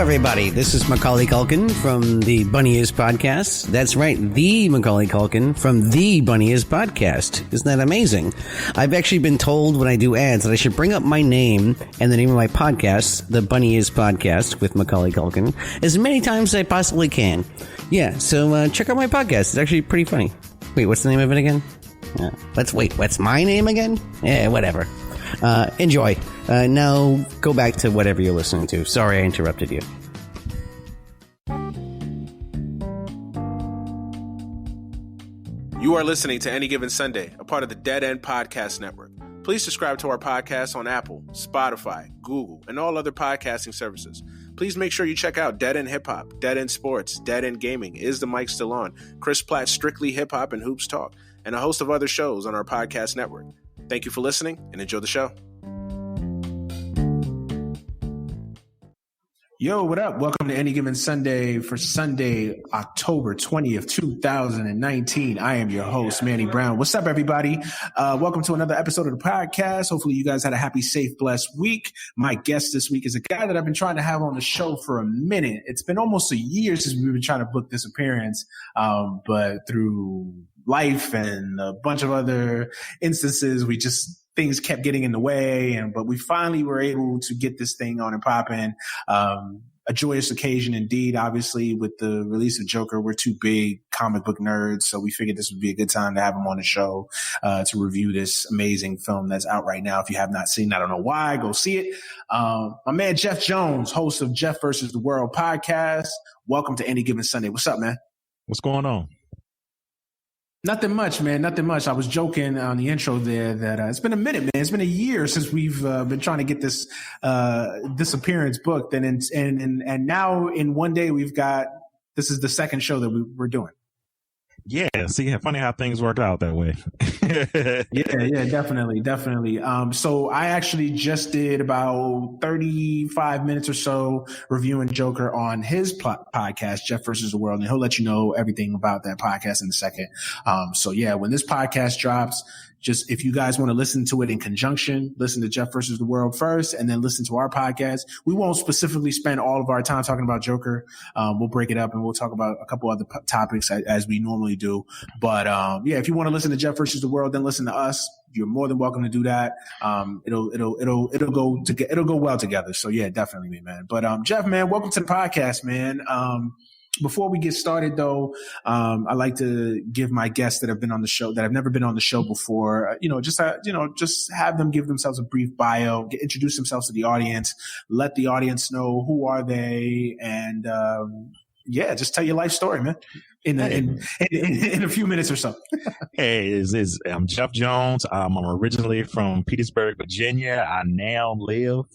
everybody. This is Macaulay Culkin from the Bunny Is Podcast. That's right, the Macaulay Culkin from the Bunny Is Podcast. Isn't that amazing? I've actually been told when I do ads that I should bring up my name and the name of my podcast, the Bunny Is Podcast with Macaulay Culkin, as many times as I possibly can. Yeah, so check out my podcast. It's actually pretty funny. Wait, what's the name of it again? What's my name again? Yeah, whatever. Enjoy. Now go back to whatever you're listening to. Sorry I interrupted you. You are listening to Any Given Sunday, a part of the Dead End Podcast Network. Please subscribe to our podcast on Apple, Spotify, Google, and all other podcasting services. Please make sure you check out Dead End Hip Hop, Dead End Sports, Dead End Gaming, Is the Mic Still On, Chris Platt's Strictly Hip Hop and Hoops Talk, and a host of other shows on our podcast network. Thank you for listening and enjoy the show. Yo, what up? Welcome to Any Given Sunday for Sunday, October 20th, 2019. I am your host, Manny Brown. What's up, everybody? Welcome to another episode of the podcast. Hopefully you guys had a happy, safe, blessed week. My guest this week is a guy that I've been trying to have on the show for a minute. It's been almost a year since we've been trying to book this appearance, but through life and a bunch of other instances, things kept getting in the way, but we finally were able to get this thing on and popping. A joyous occasion indeed. Obviously, with the release of Joker, we're two big comic book nerds, so we figured this would be a good time to have him on the show to review this amazing film that's out right now. If you have not seen it, I don't know why, go see it. My man Jeff Jones, host of Jeff versus the World podcast. Welcome to Any Given Sunday. What's up, man? What's going on? Nothing much, man. Nothing much. I was joking on the intro there that it's been a minute, man. It's been a year since we've been trying to get this appearance booked, and now in one day this is the second show that we're doing. Yeah. See, funny how things worked out that way. Yeah, definitely. So I actually just did about 35 minutes or so reviewing Joker on his podcast, Jeff versus the World, and he'll let you know everything about that podcast in a second. So yeah, when this podcast drops, just if you guys want to listen to it in conjunction, listen to Jeff versus the World first and then listen to our podcast. We won't specifically spend all of our time talking about Joker. We'll break it up and we'll talk about a couple other topics as we normally do. But yeah, if you want to listen to Jeff versus the World, then listen to us. You're more than welcome to do that. It'll go well together. So yeah, definitely, man. But Jeff, man, welcome to the podcast, man. Before we get started, though, I like to give my guests that have been on the show, that have never been on the show before, just have them give themselves a brief bio, introduce themselves to the audience, let the audience know who are they, and just tell your life story, man, in a few minutes or so. Hey, I'm Jeff Jones. I'm originally from Petersburg, Virginia. I now live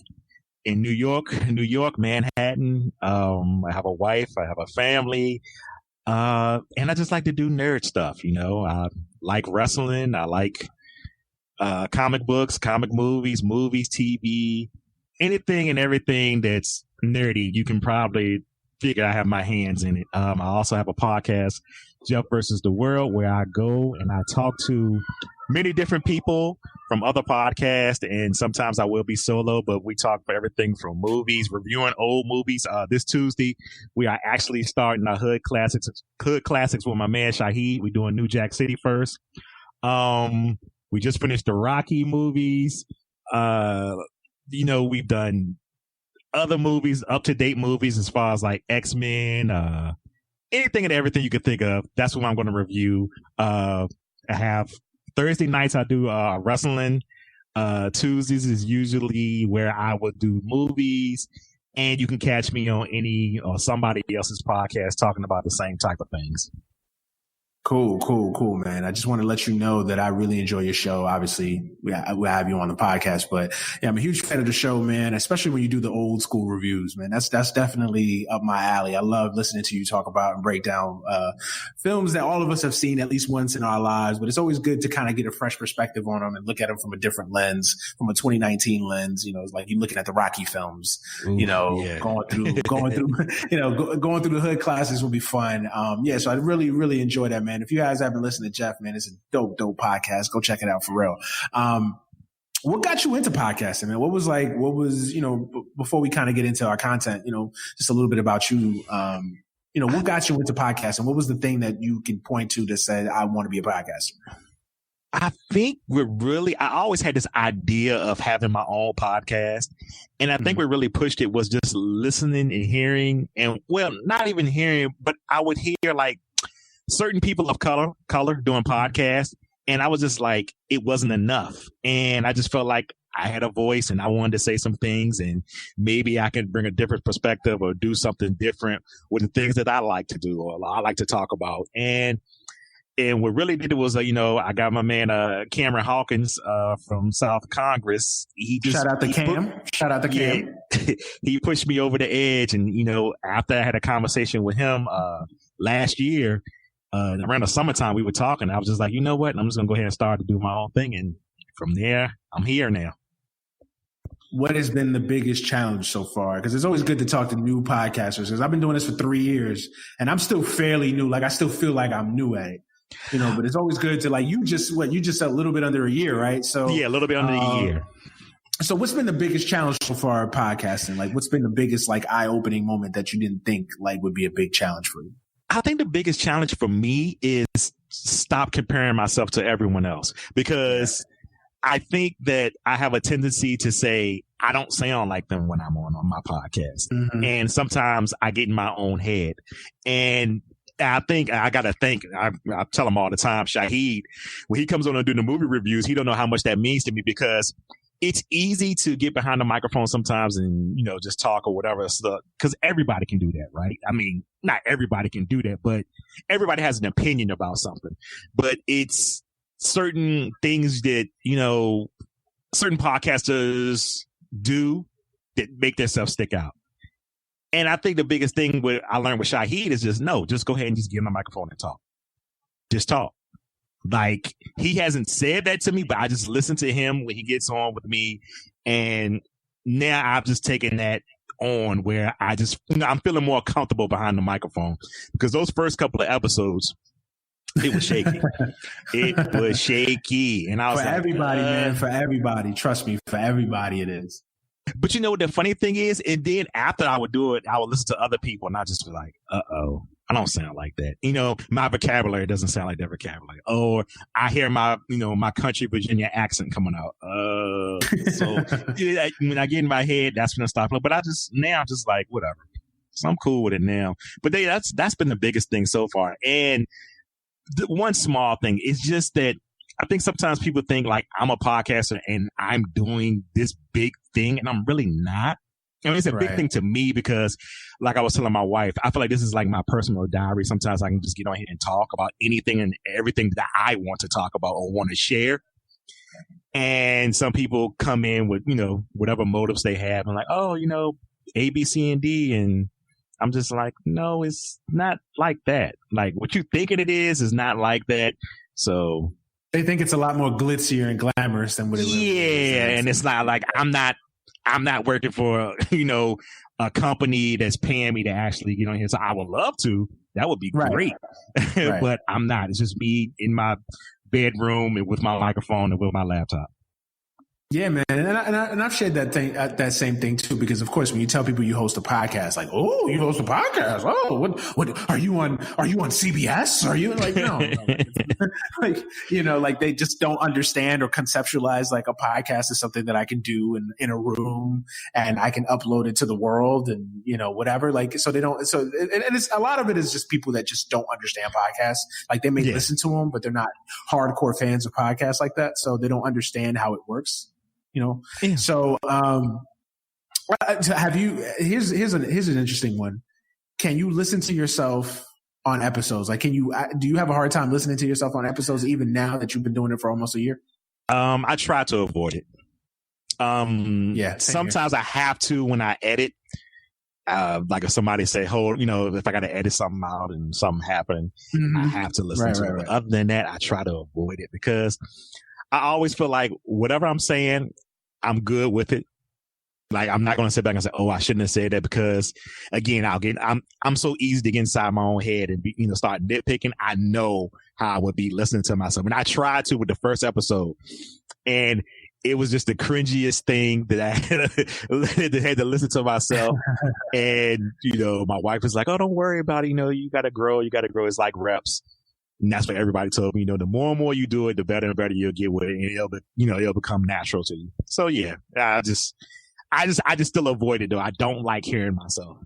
in New York, Manhattan. I have a wife, I have a family, and I just like to do nerd stuff. I like wrestling. I like comic books, comic movies, TV, anything and everything that's nerdy. You can probably figure I have my hands in it. I also have a podcast, Jeff versus the World, where I go and I talk to many different people from other podcasts, and sometimes I will be solo, but we talk for everything from movies, reviewing old movies. This Tuesday, we are actually starting our Hood Classics with my man Shaheed. We're doing New Jack City first. We just finished the Rocky movies. We've done other movies, up-to-date movies as far as like X-Men, anything and everything you could think of. That's what I'm going to review. I have Thursday nights I do wrestling. Tuesdays is usually where I would do movies, and you can catch me on any or somebody else's podcast talking about the same type of things. Cool, man. I just want to let you know that I really enjoy your show. Obviously, we have you on the podcast, but yeah, I'm a huge fan of the show, man, especially when you do the old school reviews, man. That's definitely up my alley. I love listening to you talk about and break down films that all of us have seen at least once in our lives, but it's always good to kind of get a fresh perspective on them and look at them from a different lens, from a 2019 lens. It's like you looking at the Rocky films, going through the Hood Classics will be fun. So I really, really enjoy that, man. If you guys haven't listened to Jeff, man, it's a dope podcast. Go check it out for real. What got you into podcasting, man? What was, before we kind of get into our content, just a little bit about you, what got you into podcasting? What was the thing that you can point to that said, I want to be a podcaster? I think I always had this idea of having my own podcast. And I think what really pushed it was just listening and hearing, and well, not even hearing, but I would hear like certain people of color doing podcasts. And I was just like, it wasn't enough. And I just felt like I had a voice and I wanted to say some things, and maybe I can bring a different perspective or do something different with the things that I like to do or I like to talk about. And what really did it was, I got my man, Cameron Hawkins, from South Congress. Shout out to Cam. He pushed me over the edge. And, after I had a conversation with him, last year, around the summertime, we were talking. I was just like, you know what? I'm just going to go ahead and start to do my own thing. And from there, I'm here now. What has been the biggest challenge so far? Because it's always good to talk to new podcasters. Because I've been doing this for 3 years and I'm still fairly new. Like I still feel like I'm new at it, but it's always good to you just said a little bit under a year, right? So yeah, a little bit under a year. So what's been the biggest challenge so far podcasting? Like what's been the biggest eye-opening moment that you didn't think would be a big challenge for you? I think the biggest challenge for me is stop comparing myself to everyone else, because I think that I have a tendency to say I don't sound like them when I'm on my podcast. Mm-hmm. And sometimes I get in my own head. And I think I got to think, I tell him all the time, Shahid, when he comes on and do the movie reviews, he don't know how much that means to me, because it's easy to get behind the microphone sometimes and, just talk or whatever stuff, because everybody can do that, right? I mean, not everybody can do that, but everybody has an opinion about something. But it's certain things that, certain podcasters do that make themselves stick out. And I think the biggest thing I learned with Shahid is just go ahead and just give him the microphone and talk. Just talk. Like, he hasn't said that to me, but I just listen to him when he gets on with me. And now I've just taken that on where I just, I'm feeling more comfortable behind the microphone, because those first couple of episodes, it was shaky. It was shaky. And I was for everybody, man, for everybody. Trust me, for everybody it is. But the funny thing is, and then after I would do it, I would listen to other people and I just be like, I don't sound like that. My vocabulary doesn't sound like their vocabulary. Or I hear my country Virginia accent coming out. So when I get in my head, that's when I stop. But I'm just like, whatever. So I'm cool with it now. But that's been the biggest thing so far. And the one small thing is just that I think sometimes people think like I'm a podcaster and I'm doing this big thing, and I'm really not. It's a big thing to me because, like I was telling my wife, I feel like this is like my personal diary. Sometimes I can just get on here and talk about anything and everything that I want to talk about or want to share. And some people come in with, whatever motives they have and like, A, B, C, and D. And I'm just like, no, it's not like that. Like what you thinking it is not like that. So they think it's a lot more glitzier and glamorous than what it really is. Yeah, and it's not like I'm not working for a company that's paying me to actually get on here. So I would love to. That would be great. Right. But I'm not. It's just me in my bedroom and with my microphone and with my laptop. Yeah, man, and I've shared that same thing too, because of course when you tell people you host a podcast, like, oh, you host a podcast, oh, what are you on CBS? Are you like no, like they just don't understand or conceptualize like a podcast is something that I can do in a room and I can upload it to the world and whatever. Like so they don't. So and it's a lot of it is just people that just don't understand podcasts. Like they may listen to them, but they're not hardcore fans of podcasts like that, so they don't understand how it works. So have you? Here's an interesting one. Can you listen to yourself on episodes? Like, do you have a hard time listening to yourself on episodes even now that you've been doing it for almost a year? I try to avoid it. Sometimes I have to when I edit. Like if somebody say, hold, if I got to edit something out and something happened, I have to listen to it. But other than that, I try to avoid it because I always feel like whatever I'm saying, I'm good with it. Like I'm not going to sit back and say, "Oh, I shouldn't have said that," because again, I'm so easy to get inside my own head and start nitpicking. I know how I would be listening to myself, and I tried to with the first episode, and it was just the cringiest thing that I had to listen to myself. And, my wife was like, oh, don't worry about it. You got to grow. It's like reps. And that's what everybody told me. The more and more you do it, the better and better you'll get with it. And it'll become natural to you. So yeah, I just still avoid it though. I don't like hearing myself.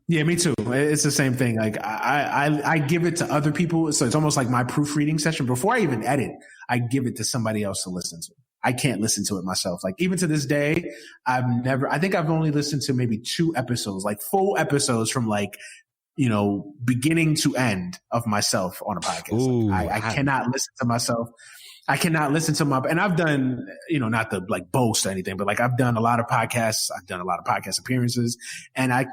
Yeah, me too. It's the same thing. Like I give it to other people. So it's almost like my proofreading session. Before I even edit, I give it to somebody else to listen to. I can't listen to it myself. Like even to this day, I think I've only listened to maybe 2 episodes, like full episodes from like, beginning to end of myself on a podcast. Ooh, I cannot listen to myself. I cannot listen to and I've done, not to like boast or anything, but like I've done a lot of podcasts. I've done a lot of podcast appearances and I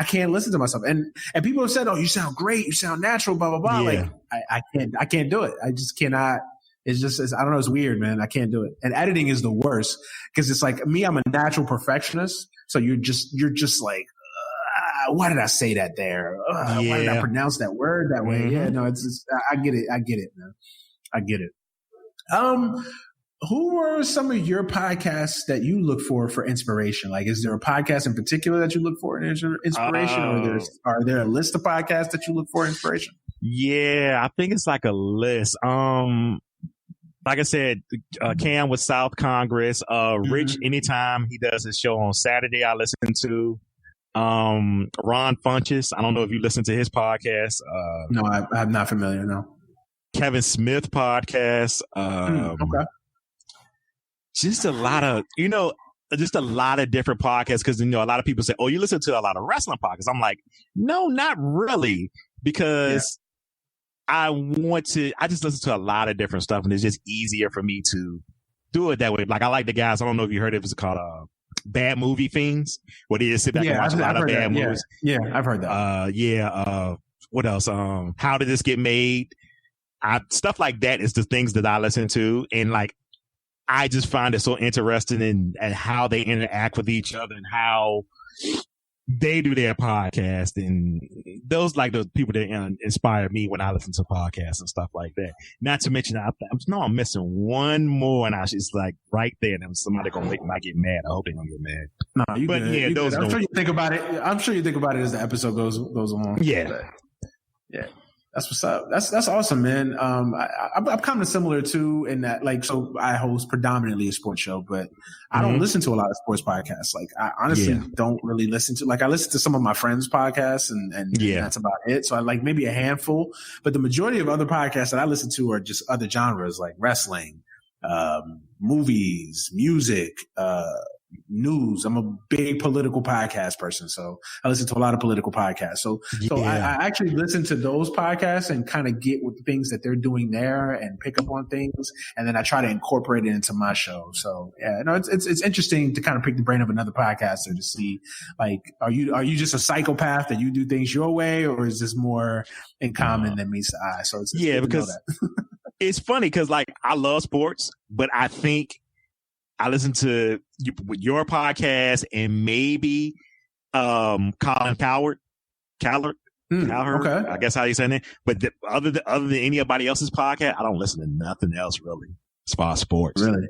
can't listen to myself. And people have said, oh, you sound great. You sound natural, blah, blah, blah. Yeah. Like I can't do it. I just cannot. I don't know. It's weird, man. I can't do it. And editing is the worst because it's like me, I'm a natural perfectionist. So you're just like, why did I say that there? Why did I pronounce that word that way? Mm-hmm. Yeah, no, I get it. I get it, man. I get it. Who are some of your podcasts that you look for inspiration? Like, is there a podcast in particular that you look for in inspiration, or are there a list of podcasts that you look for inspiration? Yeah, I think it's like a list. Like I said, Cam with South Congress, Rich, anytime he does his show on Saturday, I listen to. Ron Funches. I don't know if you listen to his podcast. No, I'm not familiar. No. Kevin Smith podcast. Okay. Just a lot of, different podcasts. Because, a lot of people say, oh, you listen to a lot of wrestling podcasts. I'm like, no, not really. Because I just listen to a lot of different stuff. And it's just easier for me to do it that way. Like, I like the guys, I don't know if you heard of it, it's called Bad Movie Fiends, where they just sit back and watch a lot of bad movies. Yeah, I've heard that. What else? How Did This Get Made? Stuff like that is the things that I listen to. And like, I just find it so interesting in how they interact with each other and how they do their podcast. And those like the people that inspire me when I listen to podcasts and stuff like that. Not to mention, I'm missing one more, and it's like right there. And somebody might get mad. I hope they don't get mad. No, you but good. Yeah, those. I'm sure you think about it. I'm sure you think about it as the episode goes along. Yeah. But, yeah. That's what's up. That's awesome, man. I'm kind of similar too in that, like, so I host predominantly a sports show, but I don't listen to a lot of sports podcasts. Like, I honestly don't really listen to, like, I listen to some of my friends' podcasts and that's about it. So I like maybe a handful, but the majority of other podcasts that I listen to are just other genres like wrestling, movies, music, news. I'm a big political podcast person, so I listen to a lot of political podcasts. So I actually listen to those podcasts and kind of get with the things that they're doing there and pick up on things, and then I try to incorporate it into my show. So it's interesting to kind of pick the brain of another podcaster to see, like, are you just a psychopath that you do things your way, or is this more in common than meets the eye? So it's because it's funny because like I love sports, but I think I listen to your podcast and maybe Colin Cowherd. Okay. I guess how you saying it. But other than anybody else's podcast, I don't listen to nothing else really as far as sports. Really?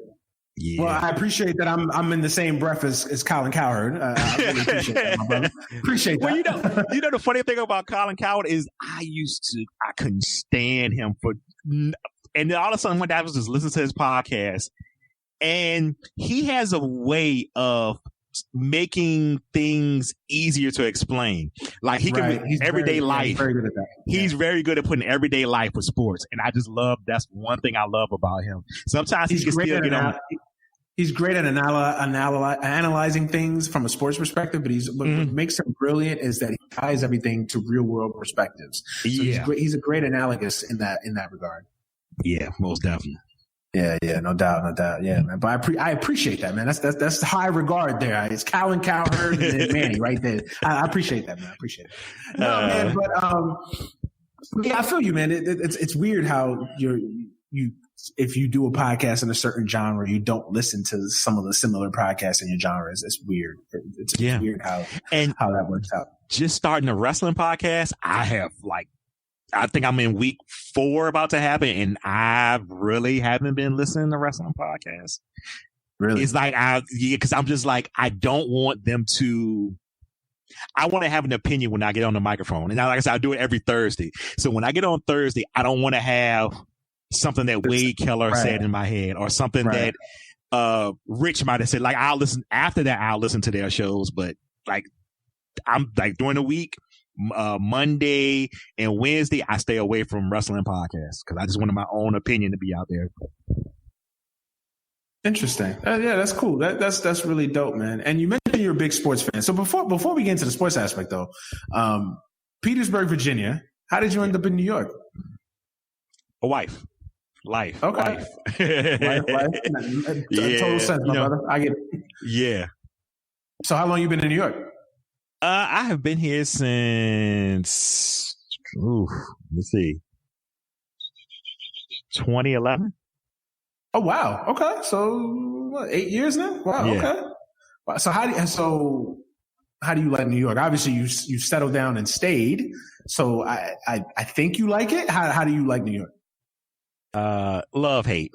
Yeah. Well, I appreciate that I'm in the same breath as Colin Cowherd. I really appreciate that, my brother. Appreciate that. Well, the funny thing about Colin Cowherd is I couldn't stand him and then all of a sudden one day I was just listening to his podcast. And he has a way of making things easier to explain. Like he can everyday life. He's very good at that. He's very good at putting everyday life with sports. And I just that's one thing I love about him. Sometimes he can still get on. He's great at analyzing things from a sports perspective, but what makes him brilliant is that he ties everything to real world perspectives. So he's a great analogous in that regard. Yeah, most definitely. Yeah, no doubt. Yeah, man. But I appreciate that, man. That's high regard there. It's Colin Cowherd and then Manny right there. I appreciate that, man. I appreciate it. No, man, but I feel you, man. It's weird how if you do a podcast in a certain genre, you don't listen to some of the similar podcasts in your genres. It's weird. It's weird how that works out. Just starting a wrestling podcast, I have like I think I'm in week 4 about to happen, and I really haven't been listening to wrestling podcasts. Really? It's like, because I'm just like, I don't want them to. I want to have an opinion when I get on the microphone. And now, like I said, I do it every Thursday. So when I get on Thursday, I don't want to have something that Wade Keller said in my head, or something that Rich might have said. Like, I'll listen to their shows, but like, I'm like during the week, Monday and Wednesday, I stay away from wrestling podcasts because I just wanted my own opinion to be out there. Interesting. Yeah, that's cool. That's really dope, man. And you mentioned you're a big sports fan. So before we get into the sports aspect, though, Petersburg, Virginia. How did you end up in New York? A wife. Life. Okay. Life. Yeah. Total sense, my brother. I get it. Yeah. So how long you been in New York? I have been here since, let's see, 2011. Oh, wow. Okay. So what, 8 years now? Wow. Yeah. Okay. Wow. So how do you like New York? Obviously you settled down and stayed. So I think you like it. How do you like New York? Love, hate.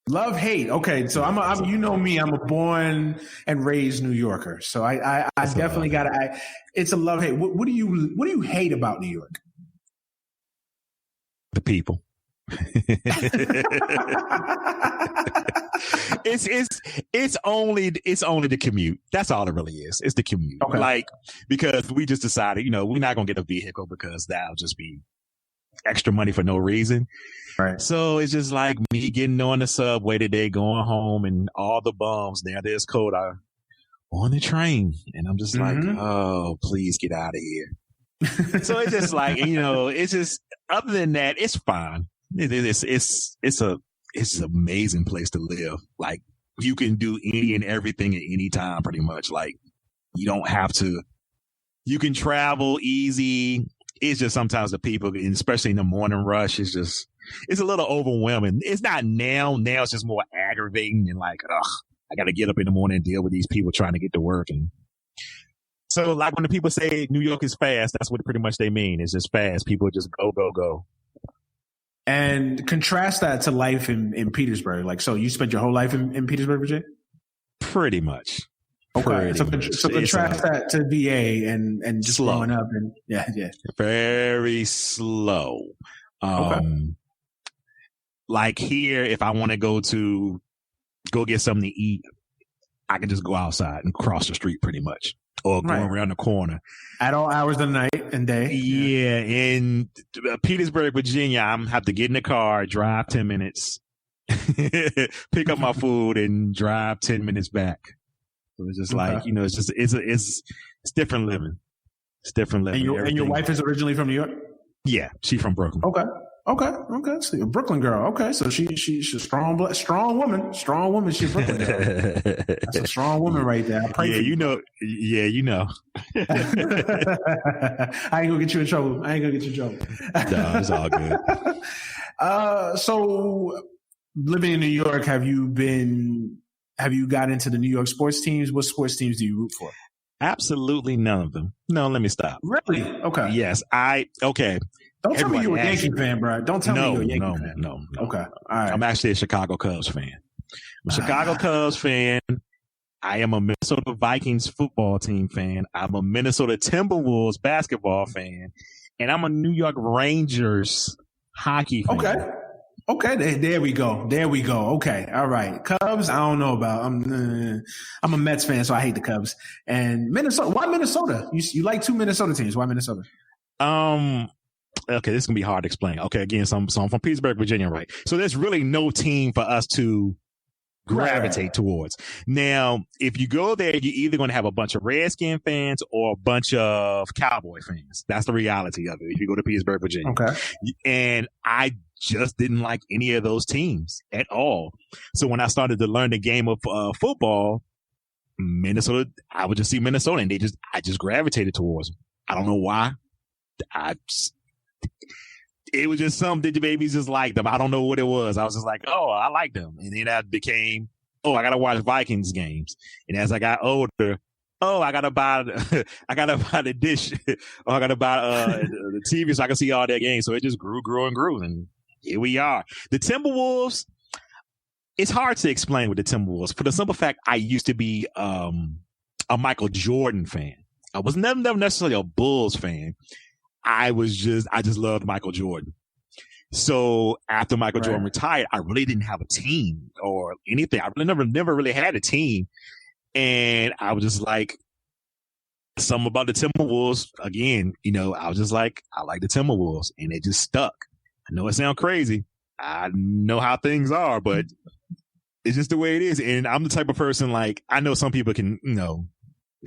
Love, hate. Okay. So I'm you know me, I'm a born and raised New Yorker. So I definitely it's a love, hate. What do you hate about New York? The people. It's only the commute. That's all it really is. It's the commute. Okay. Like, because we just decided, we're not gonna get a vehicle because that'll just be extra money for no reason. Right. So it's just like me getting on the subway today, going home, and all the bums now there's code are on the train, and I'm just like, oh, please get out of here. So it's just like, it's just, other than that, it's fine. It's an amazing place to live. Like, you can do any and everything at any time, pretty much. Like, you don't have to. You can travel easy. It's just sometimes the people, and especially in the morning rush, it's a little overwhelming. It's not now. Now it's just more aggravating and like, I got to get up in the morning and deal with these people trying to get to work. And so, like, when the people say New York is fast, that's what pretty much they mean. It's just fast. People just go, go, go. And contrast that to life in Petersburg. Like, so you spent your whole life in Petersburg, Virginia? Pretty much. Okay. So contrast that to VA and just slow. Growing up. And yeah. Very slow. Like here, if I want to go get something to eat, I can just go outside and cross the street pretty much. Or go around the corner. At all hours of the night and day. Yeah. In Petersburg, Virginia, I'm have to get in the car, drive 10 minutes, pick up my food, and drive 10 minutes back. So it's just like, it's different living. It's different living. And your wife is originally from New York? Yeah, she's from Brooklyn. Okay. So a Brooklyn girl. Okay, so she's a strong woman. Strong woman. She's a Brooklyn girl. That's a strong woman right there. I ain't gonna get you in trouble. No, it's all good. So living in New York, have you got into the New York sports teams? What sports teams do you root for? Absolutely none of them. No, let me stop. Really? Okay. Yes, okay. Don't tell me you're a Yankee fan, bro. Don't tell me you're a Yankee fan. No. Okay. All right. I'm actually a Chicago Cubs fan. I'm a Chicago Cubs fan. I am a Minnesota Vikings football team fan. I'm a Minnesota Timberwolves basketball fan. And I'm a New York Rangers hockey fan. Okay. There we go. Okay. All right. Cubs, I don't know about. I'm a Mets fan, so I hate the Cubs. And Minnesota. Why Minnesota? You like 2 Minnesota teams. Why Minnesota? Okay, this is going to be hard to explain. Okay, again, so I'm from Petersburg, Virginia, right? So there's really no team for us to gravitate towards. Now, if you go there, you're either going to have a bunch of Redskin fans or a bunch of Cowboy fans. That's the reality of it if you go to Petersburg, Virginia. Okay. And I just didn't like any of those teams at all. So when I started to learn the game of football, Minnesota, I would just see Minnesota and I just gravitated towards them. I don't know why. It was just something that the babies just liked them. I don't know what it was. I was just like, oh, I like them. And then that became, I got to watch Vikings games. And as I got older, oh, I gotta buy the dish, or I gotta buy the TV so I can see all their games. So it just grew and grew, and here we are. The Timberwolves. It's hard to explain with the Timberwolves for the simple fact I used to be a Michael Jordan fan. I was never necessarily a Bulls fan. I just loved Michael Jordan. So after Michael Jordan retired, I really didn't have a team or anything. I really never really had a team. And I was just like, something about the Timberwolves. Again, I was just like, I like the Timberwolves, and it just stuck. I know it sounds crazy. I know how things are, but it's just the way it is. And I'm the type of person, like, I know some people can,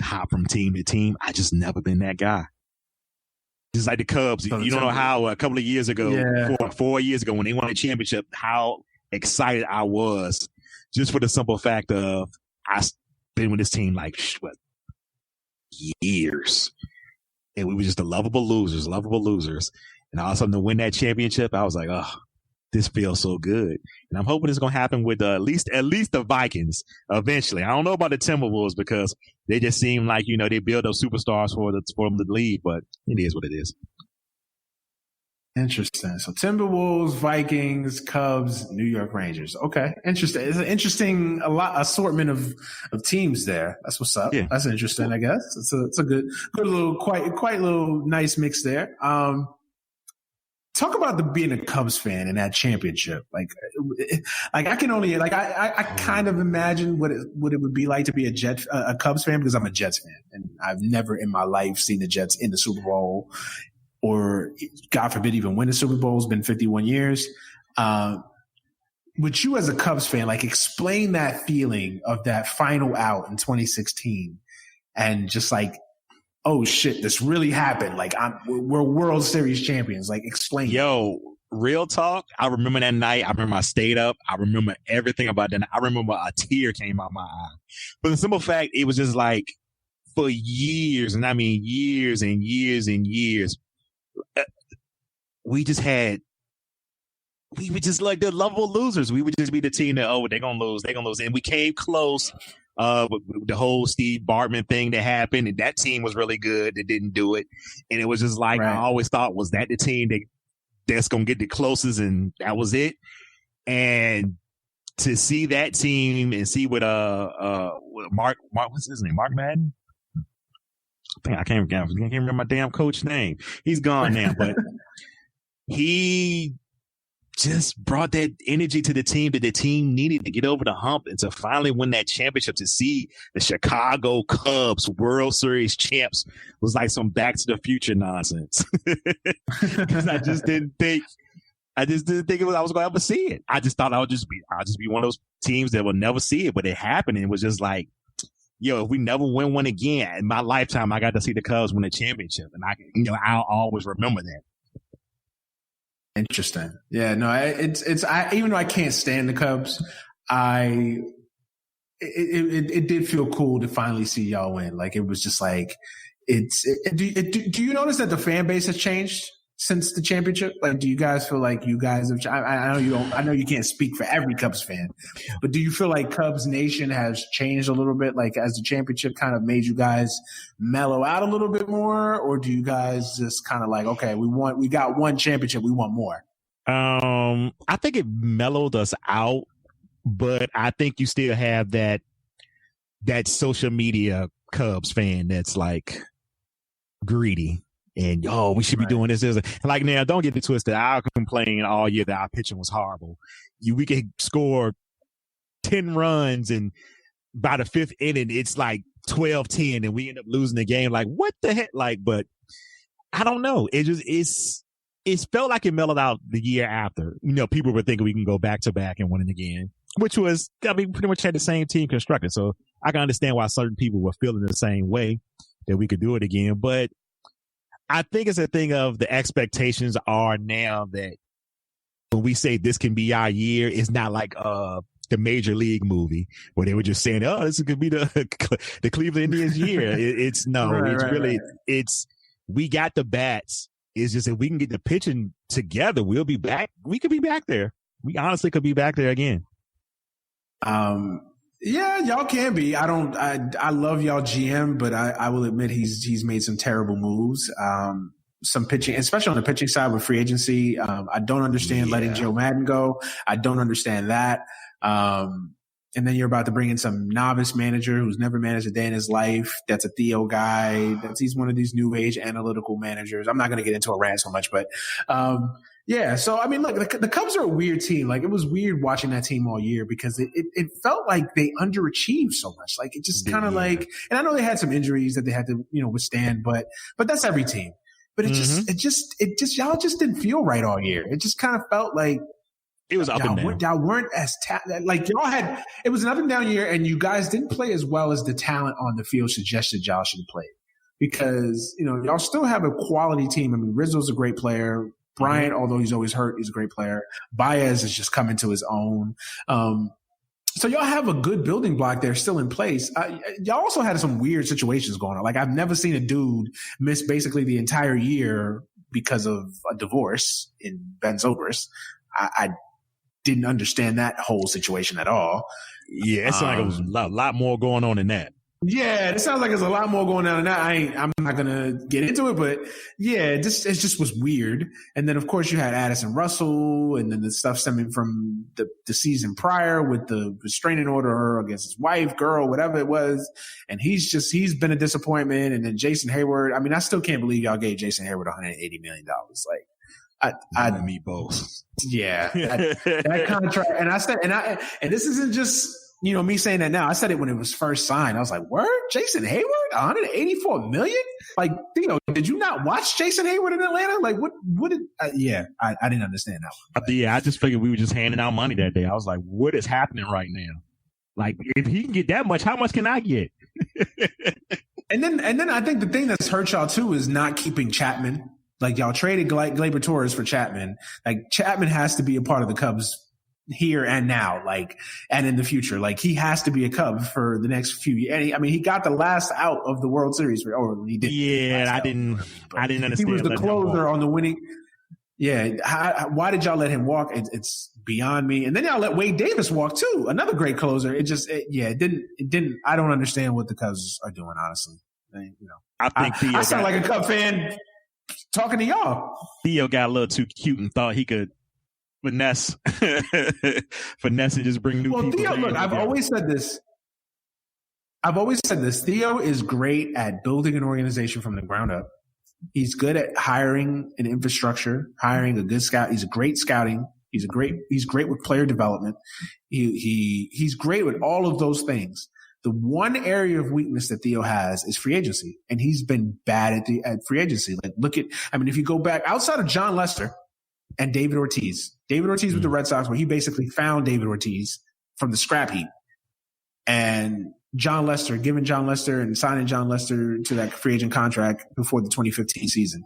hop from team to team. I just never been that guy. Just like the Cubs. You don't know how a couple of years ago, 4 years ago, when they won the championship, how excited I was just for the simple fact of I've been with this team like, years. And we were just the lovable losers. And all of a sudden to win that championship, I was like, oh, this feels so good. And I'm hoping it's going to happen with at least the Vikings eventually. I don't know about the Timberwolves because they just seem like, they build up superstars for them to lead, but it is what it is. Interesting. So Timberwolves, Vikings, Cubs, New York Rangers. Okay. Interesting. It's an interesting assortment of teams there. That's what's up. Yeah. That's interesting, I guess. It's a good little, quite little nice mix there. Talk about being a Cubs fan and that championship. Like I can only, I kind of imagine what it would be like to be a Cubs fan because I'm a Jets fan and I've never in my life seen the Jets in the Super Bowl or God forbid even win the Super Bowl. It's been 51 years. With you as a Cubs fan, explain that feeling of that final out in 2016 and just oh shit, this really happened. We're World Series champions. Explain. Yo, real talk. I remember that night. I remember I stayed up. I remember everything about that night. I remember a tear came out my eye. But the simple fact, it was just for years, and I mean years and years and years, we were just like the lovable losers. We would just be the team that, they're going to lose. And we came close. The whole Steve Bartman thing that happened, and that team was really good. They didn't do it. And it was just I always thought, was that the team that's going to get the closest? And that was it. And to see that team and see what Mark, what's his name? Mark Madden? I can't remember my damn coach name. He's gone now, but he just brought that energy to the team that the team needed to get over the hump and to finally win that championship. To see the Chicago Cubs World Series champs was like some Back to the Future nonsense. Because I just didn't think I was going to ever see it. I just thought I'll just be one of those teams that will never see it, but it happened. And it was just like, if we never win one again in my lifetime, I got to see the Cubs win a championship, and I'll always remember that. Interesting. Yeah, no, even though I can't stand the Cubs, it did feel cool to finally see y'all win. It was just do you notice that the fan base has changed since the championship? Do you guys feel like you guys have, I know you don't, I know you can't speak for every Cubs fan, but do you feel like Cubs Nation has changed a little bit? As the championship kind of made you guys mellow out a little bit more, or do you guys just kind of okay, we got one championship, we want more? I think it mellowed us out, but I think you still have that social media Cubs fan that's greedy. And, we should be doing this. Now, don't get it twisted. I'll complain all year that our pitching was horrible. We could score 10 runs, and by the fifth inning, it's 12-10, and we end up losing the game. What the heck? But I don't know. It felt like it mellowed out the year after. People were thinking we can go back to back and win it again, which was, pretty much had the same team constructed. So I can understand why certain people were feeling the same way that we could do it again. But I think it's a thing of the expectations are now that when we say this can be our year, it's not like the Major League movie where they were just saying, this could be the Cleveland Indians year. We got the bats. It's just if we can get the pitching together, we'll be back. We could be back there. We honestly could be back there again. Yeah, y'all can be. I love y'all GM, but I will admit he's made some terrible moves. Some pitching, especially on the pitching side with free agency. I don't understand letting Joe Madden go. I don't understand that. And then you're about to bring in some novice manager who's never managed a day in his life. That's a Theo guy. He's one of these new age analytical managers. I'm not going to get into a rant so much, but yeah. So, I mean, look, the Cubs are a weird team. Like, it was weird watching that team all year because it felt like they underachieved so much. Like, it just kind of like, and I know they had some injuries that they had to, withstand, but that's every team. But it just, y'all just didn't feel right all year. It just kind of felt like, it was up and down. Y'all weren't as like y'all had. It was an up and down year, and you guys didn't play as well as the talent on the field suggested y'all should have played. Because y'all still have a quality team. I mean, Rizzo's a great player. Bryant, although he's always hurt, he's a great player. Baez is just coming to his own. So y'all have a good building block there still in place. Y'all also had some weird situations going on. Like, I've never seen a dude miss basically the entire year because of a divorce in Ben Zobrist. I didn't understand that whole situation at all. Yeah, it sounds like it was a lot more going on than that. Yeah, it sounds like there's a lot more going on than that. I'm not gonna get into it, but yeah, it just was weird. And then of course you had Addison Russell, and then the stuff stemming from the season prior with the restraining order against his wife, girl, whatever it was. And he's been a disappointment. And then Jason Hayward. I mean, I still can't believe y'all gave Jason Hayward $180 million. Like, I me both. Yeah, that contract. And I said, and this isn't just me saying that now. I said it when it was first signed. I was like, "Word, Jason Hayward, $184 million? Like, did you not watch Jason Hayward in Atlanta? Like, what did? I didn't understand that one. Yeah, I just figured we were just handing out money that day. I was like, what is happening right now? Like, if he can get that much, how much can I get? And then I think the thing that's hurt y'all too is not keeping Chapman. Like, y'all traded Gleyber Torres for Chapman. Like, Chapman has to be a part of the Cubs here and now, like, and in the future. Like, he has to be a Cub for the next few years. And he got the last out of the World Series, or he did. Yeah, I didn't understand. He was the closer on the winning. Yeah, why did y'all let him walk? It's beyond me. And then y'all let Wade Davis walk too, another great closer. It didn't. I don't understand what the Cubs are doing, honestly. I think I sound like a Cub fan talking to y'all. Theo got a little too cute and thought he could finesse and just bring new people. Theo, look, I've always said this. Theo is great at building an organization from the ground up. He's good at hiring an infrastructure, hiring a good scout. He's great scouting. He's great with player development. He's great with all of those things. The one area of weakness that Theo has is free agency, and he's been bad at free agency. Like, if you go back outside of John Lester and David Ortiz with the Red Sox, where he basically found David Ortiz from the scrap heap, and giving John Lester and signing John Lester to that free agent contract before the 2015 season.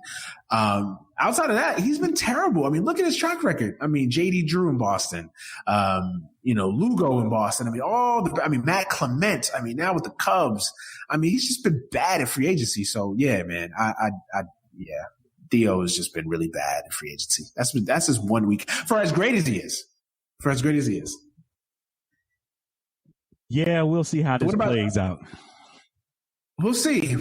Outside of that, he's been terrible. I mean, look at his track record. I mean, JD Drew in Boston, Lugo in Boston. I mean, Matt Clement. I mean, now with the Cubs. I mean, he's just been bad at free agency. So yeah, man, Theo has just been really bad at free agency. That's his 1 week for as great as he is. Yeah, we'll see how this plays out. We'll see.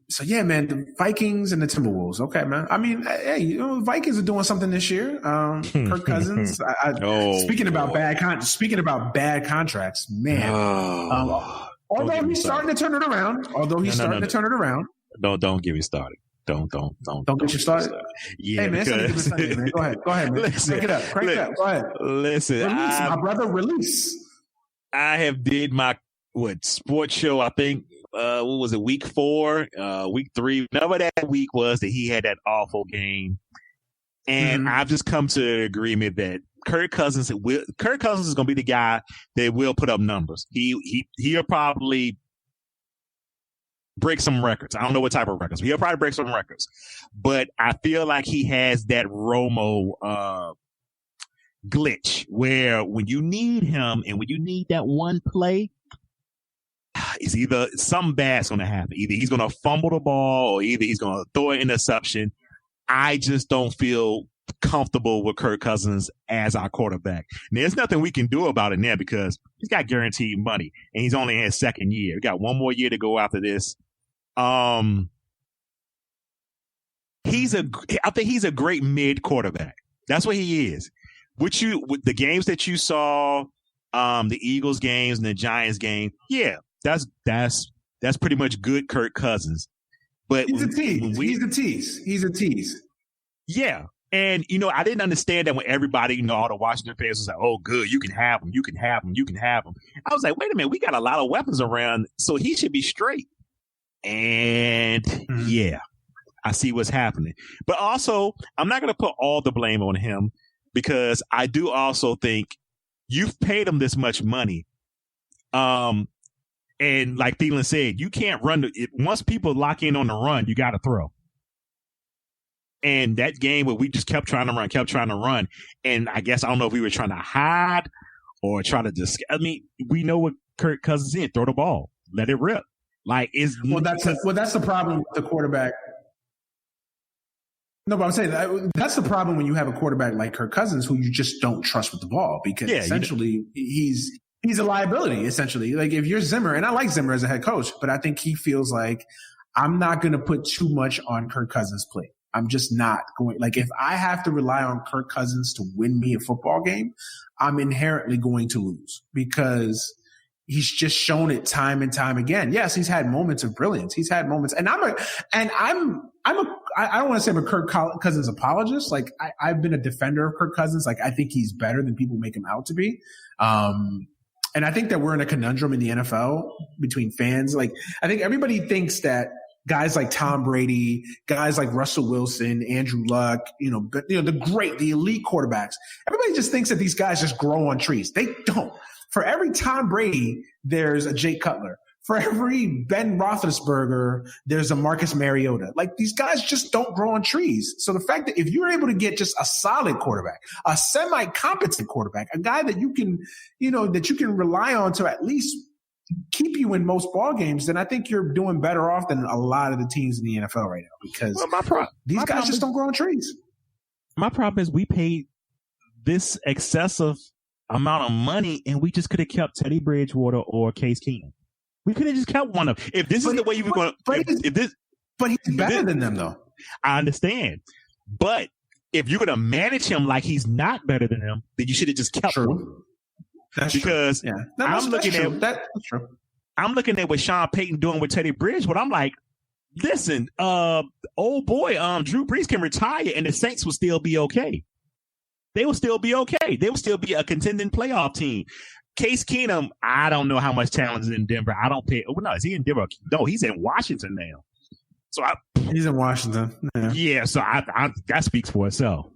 So yeah, man, the Vikings and the Timberwolves. Okay, man. I mean, hey, Vikings are doing something this year. Kirk Cousins. Speaking about bad contracts, man. Although he's starting to turn it around. Don't get me started. Don't get you started. Yeah, hey man, it's Sunday, man. Go ahead, man. Crank it up. Go ahead. Listen, release. I have did my sports show. I think what was it, week 4, week 3, whatever that week was that he had that awful game, and I've just come to an agreement that Kirk Cousins is going to be the guy that will put up numbers. He'll probably break some records. I don't know what type of records, but he'll probably break some records. But I feel like he has that Romo glitch where when you need him and when you need that one play, it's either something bad's going to happen. Either he's going to fumble the ball or either he's going to throw an interception. I just don't feel comfortable with Kirk Cousins as our quarterback. And there's nothing we can do about it now because he's got guaranteed money and he's only in his second year. We got one more year to go after this. I think he's a great mid quarterback. That's what he is. With the games that you saw, the Eagles games and the Giants game, yeah, that's pretty much good Kirk Cousins. But he's a tease. He's a tease. Yeah. And, I didn't understand that when everybody, all the Washington fans was like, oh, good, you can have him, you can have him, you can have him. I was like, wait a minute, we got a lot of weapons around, so he should be straight. And, yeah, I see what's happening. But also, I'm not going to put all the blame on him because I do also think you've paid him this much money. And like Thielen said, you can't run. Once people lock in on the run, you got to throw. And that game where we just kept trying to run. And I guess, I don't know if we were trying to hide or try to just, we know what Kirk Cousins is. Throw the ball. Let it rip. That's the problem with the quarterback. No, but I'm saying that's the problem when you have a quarterback like Kirk Cousins who you just don't trust with the ball because essentially he's a liability, essentially. Like if you're Zimmer, and I like Zimmer as a head coach, but I think he feels like I'm not going to put too much on Kirk Cousins' plate. I'm just not going. Like if I have to rely on Kirk Cousins to win me a football game, I'm inherently going to lose because he's just shown it time and time again. Yes, he's had moments of brilliance. He's had moments, and I don't want to say I'm a Kirk Cousins apologist. Like I've been a defender of Kirk Cousins. Like I think he's better than people make him out to be. And I think that we're in a conundrum in the NFL between fans. Like I think everybody thinks that guys like Tom Brady, guys like Russell Wilson, Andrew Luck, the elite quarterbacks. Everybody just thinks that these guys just grow on trees. They don't. For every Tom Brady, there's a Jay Cutler. For every Ben Roethlisberger, there's a Marcus Mariota. Like these guys just don't grow on trees. So the fact that if you're able to get just a solid quarterback, a semi-competent quarterback, a guy that you can rely on to at least keep you in most ball games, then I think you're doing better off than a lot of the teams in the NFL right now because these guys just don't grow on trees. My problem is we paid this excessive amount of money and we just could have kept Teddy Bridgewater or Case Keenum. We could have just kept one of them. If this is the way you were going to... But he's better than them, though. I understand. But if you're going to manage him like he's not better than them, then you should have just kept one. That's because true. Yeah. I'm looking at what Sean Payton doing with Teddy Bridgewater. I'm like, listen, old boy, Drew Brees can retire and the Saints will still be okay. They will still be okay. They will still be a contending playoff team. Case Keenum, I don't know how much talent is in Denver. I don't pay. Oh, no, is he in Denver? No, he's in Washington now. He's in Washington. Yeah, so that speaks for itself.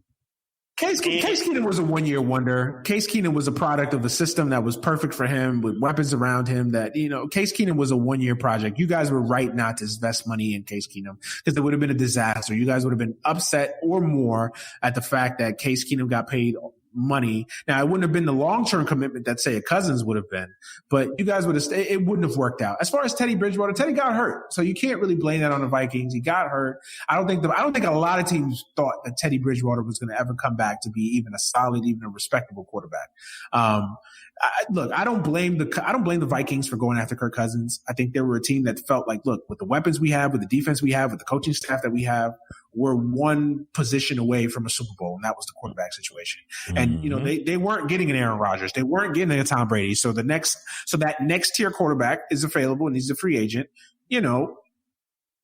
Case Keenum was a one-year wonder. Case Keenum was a product of a system that was perfect for him with weapons around him that, Case Keenum was a one-year project. You guys were right not to invest money in Case Keenum because it would have been a disaster. You guys would have been upset or more at the fact that Case Keenum got paid money. Now, it wouldn't have been the long-term commitment that, say, a Cousins would have been, but you guys would have it wouldn't have worked out. As far as Teddy Bridgewater, Teddy got hurt, so you can't really blame that on the Vikings. He got hurt. I don't think a lot of teams thought that Teddy Bridgewater was going to ever come back to be even a solid, even a respectable quarterback. I don't blame the Vikings for going after Kirk Cousins. I think they were a team that felt like, look, with the weapons we have, with the defense we have, with the coaching staff that we have, we're one position away from a Super Bowl, and that was the quarterback situation. And they weren't getting an Aaron Rodgers, they weren't getting a Tom Brady. So that next tier quarterback is available, and he's a free agent.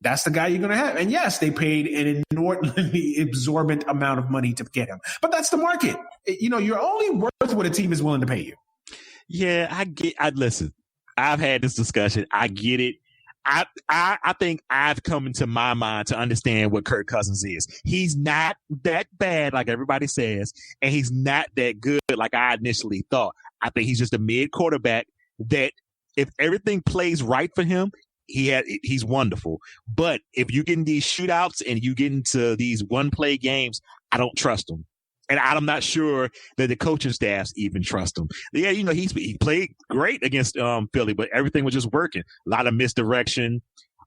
That's the guy you're going to have. And yes, they paid an inordinately exorbitant amount of money to get him, but that's the market. You're only worth what a team is willing to pay you. Yeah, listen, I've had this discussion. I get it. I think I've come into my mind to understand what Kirk Cousins is. He's not that bad like everybody says, and he's not that good like I initially thought. I think he's just a mid quarterback that if everything plays right for him, he's wonderful. But if you get in these shootouts and you get into these one play games, I don't trust him. And I'm not sure that the coaching staffs even trust him. Yeah, he played great against Philly, but everything was just working. A lot of misdirection,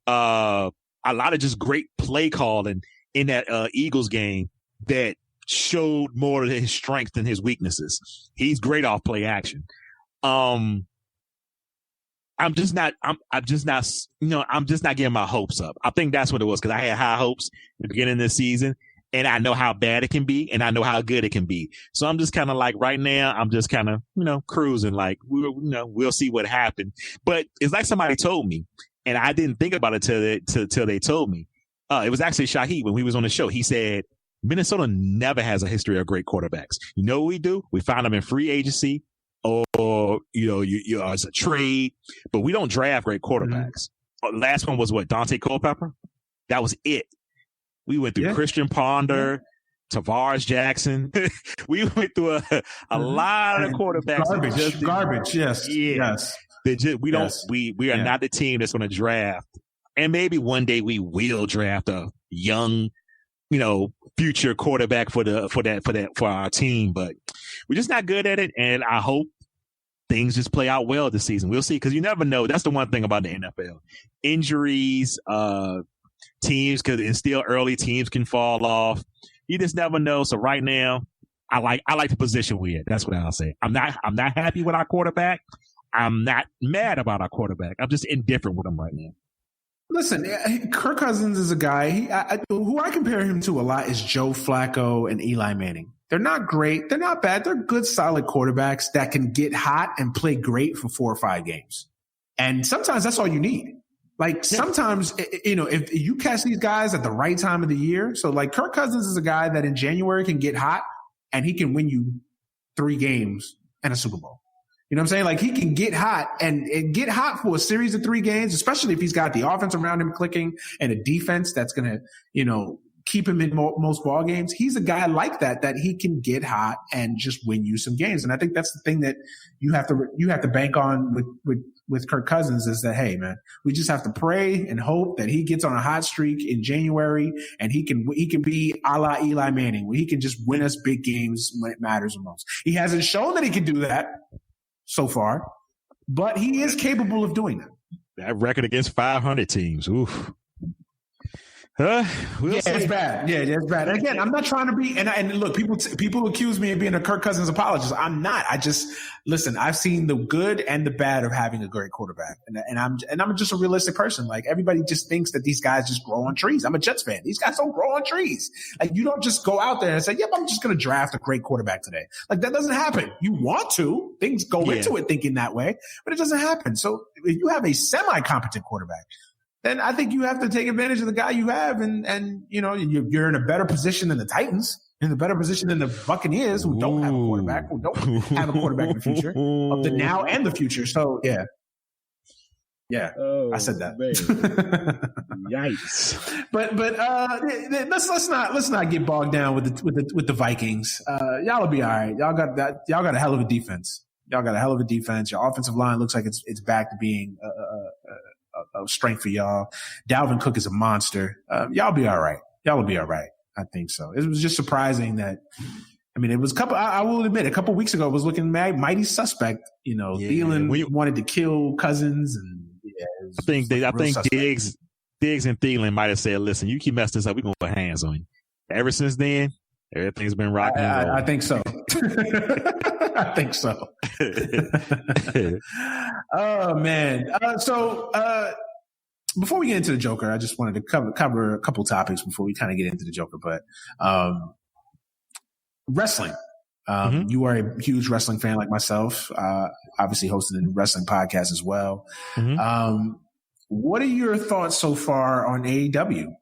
a lot of just great play calling in that Eagles game that showed more of his strength than his weaknesses. He's great off play action. I'm just not getting my hopes up. I think that's what it was, because I had high hopes at the beginning of the season, and I know how bad it can be, and I know how good it can be. So I'm just kind of like, right now, I'm just kind of, cruising, like, we'll see what happens. But it's like somebody told me, and I didn't think about it till they told me. It was actually Shaheed when we was on the show. He said, Minnesota never has a history of great quarterbacks. You know what we do? We find them in free agency, or as a trade, but we don't draft great quarterbacks. Mm-hmm. Last one was what, Dante Culpepper? That was it. We went through Christian Ponder, Tavares Jackson. We went through a lot of quarterbacks. Garbage. Yes. Yes. We are not the team that's going to draft. And maybe one day we will draft a young, future quarterback for our team, but we're just not good at it. And I hope things just play out well this season. We'll see, because you never know. That's the one thing about the NFL: injuries, teams could instill early. Teams can fall off. You just never know. So right now, I like the position we're in. That's what I'll say. I'm not happy with our quarterback. I'm not mad about our quarterback. I'm just indifferent with him right now. Listen, Kirk Cousins is a guy who I compare him to a lot is Joe Flacco and Eli Manning. They're not great. They're not bad. They're good, solid quarterbacks that can get hot and play great for 4 or 5 games. And sometimes that's all you need. Like sometimes, if you catch these guys at the right time of the year. So like Kirk Cousins is a guy that in January can get hot and he can win you 3 games and a Super Bowl. You know what I'm saying? Like he can get hot and get hot for a series of 3 games, especially if he's got the offense around him clicking and a defense that's going to, keep him in most ball games. He's a guy like that he can get hot and just win you some games. And I think that's the thing that you have to bank on with Kirk Cousins is that, hey man, we just have to pray and hope that he gets on a hot streak in January and he can be a la Eli Manning, where he can just win us big games when it matters the most. He hasn't shown that he can do that so far, but he is capable of doing that. That record against 500 teams. Oof. It's bad. Yeah, it's bad. And again, I'm not trying to be, and look, people accuse me of being a Kirk Cousins apologist. I'm not. I just, listen, I've seen the good and the bad of having a great quarterback. And I'm just a realistic person. Like everybody just thinks that these guys just grow on trees. I'm a Jets fan. These guys don't grow on trees. Like you don't just go out there and say, yep, I'm just going to draft a great quarterback today. Like that doesn't happen. You want to, things go into it thinking that way, but it doesn't happen. So if you have a semi-competent quarterback, then I think you have to take advantage of the guy you have, and you're in a better position than the Titans, in a better position than the Buccaneers, who don't have a quarterback, who don't have a quarterback in the future, of the now and the future. So yeah. I said that. Yikes! But let's not get bogged down with the Vikings. Y'all will be all right. Y'all got a hell of a defense. Your offensive line looks like it's back to being a strength for y'all. Dalvin Cook is a monster. Y'all be all right. Y'all will be all right. I think so. It was just surprising that, it was I will admit, a couple weeks ago, it was looking mighty suspect. Thielen wanted to kill Cousins, and I think Diggs and Thielen might have said, listen, you keep messing this up, we're going to put hands on you. Ever since then, everything's been rocking. I think so. I think so. Oh man. So before we get into the Joker, I just wanted to cover a couple topics before we kind of get into the Joker. But wrestling. You are a huge wrestling fan like myself. Obviously hosted a wrestling podcast as well. Mm-hmm. What are your thoughts so far on AEW?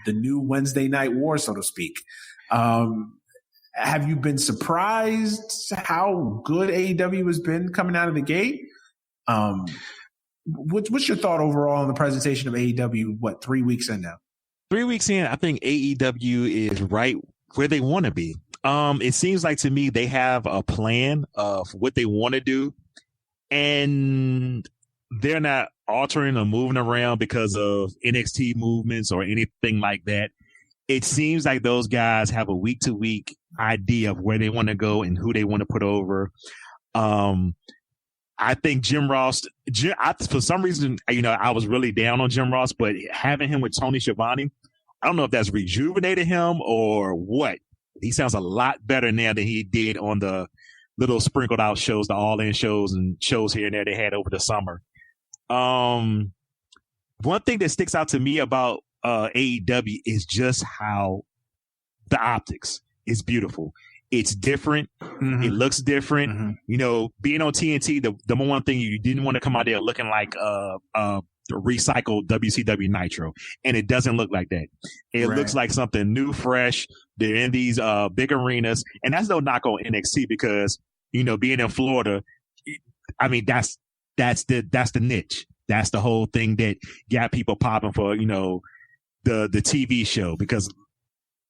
The new Wednesday Night War, so to speak. Have you been surprised how good AEW has been coming out of the gate? What's your thought overall on the presentation of AEW? 3 weeks in now? 3 weeks in, I think AEW is right where they want to be. It seems like to me they have a plan of what they want to do, and they're not altering or moving around because of NXT movements or anything like that. It seems like those guys have a week-to-week idea of where they want to go and who they want to put over. I think Jim Ross, for some reason, I was really down on Jim Ross, but having him with Tony Schiavone, I don't know if that's rejuvenated him or what, He sounds a lot better now than he did on the little sprinkled out shows, the all-in shows and shows here and there they had over the summer. One thing that sticks out to me about AEW is just how the optics is beautiful. It's different. Mm-hmm. It looks different. Mm-hmm. You know, being on TNT, the number one thing, you didn't want to come out there looking like recycled WCW Nitro. And it doesn't look like that. It looks like something new, fresh. They're in these big arenas. And that's no knock on NXT because, you know, being in Florida, I mean, that's the niche. That's the whole thing that got people popping for, you know, the TV show, because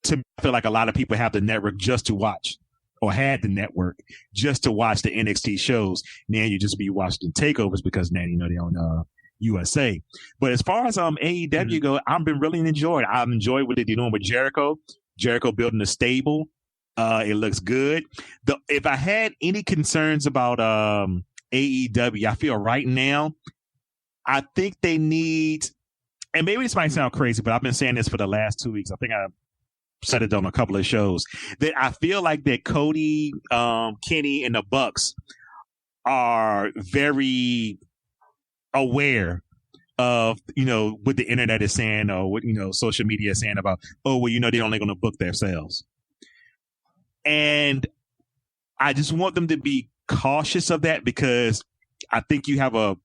to me, I feel like a lot of people have the network just to watch, or had the network just to watch the NXT shows. Now you just be watching takeovers because now, you know, they're on USA. But as far as AEW go, I've been really enjoying. I've enjoyed what they're doing with Jericho. Jericho building a stable. It looks good. If I had any concerns about AEW, I feel right now, I think they need, and maybe this might sound crazy, but I've been saying this for the last 2 weeks. I think I said it on a couple of shows, that I feel like that Cody, Kenny, and the Bucks are very aware of, you know, what the internet is saying or what, you know, social media is saying about, oh, well, you know, they're only going to book themselves. And I just want them to be cautious of that, because I think you have a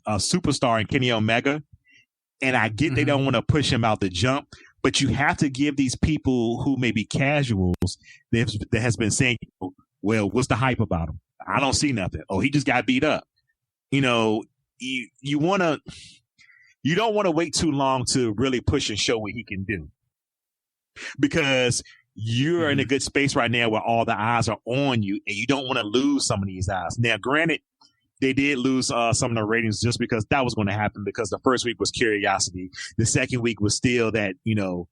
superstar in Kenny Omega, and I get they don't want to push him out the jump, but you have to give these people who may be casuals that has been saying, well, what's the hype about him? I don't see nothing. Oh, he just got beat up. You know, you don't want to wait too long to really push and show what he can do, because you're in a good space right now where all the eyes are on you, and you don't want to lose some of these eyes. Now, granted, they did lose some of the ratings just because that was going to happen, because the first week was curiosity. The second week was still that, you know,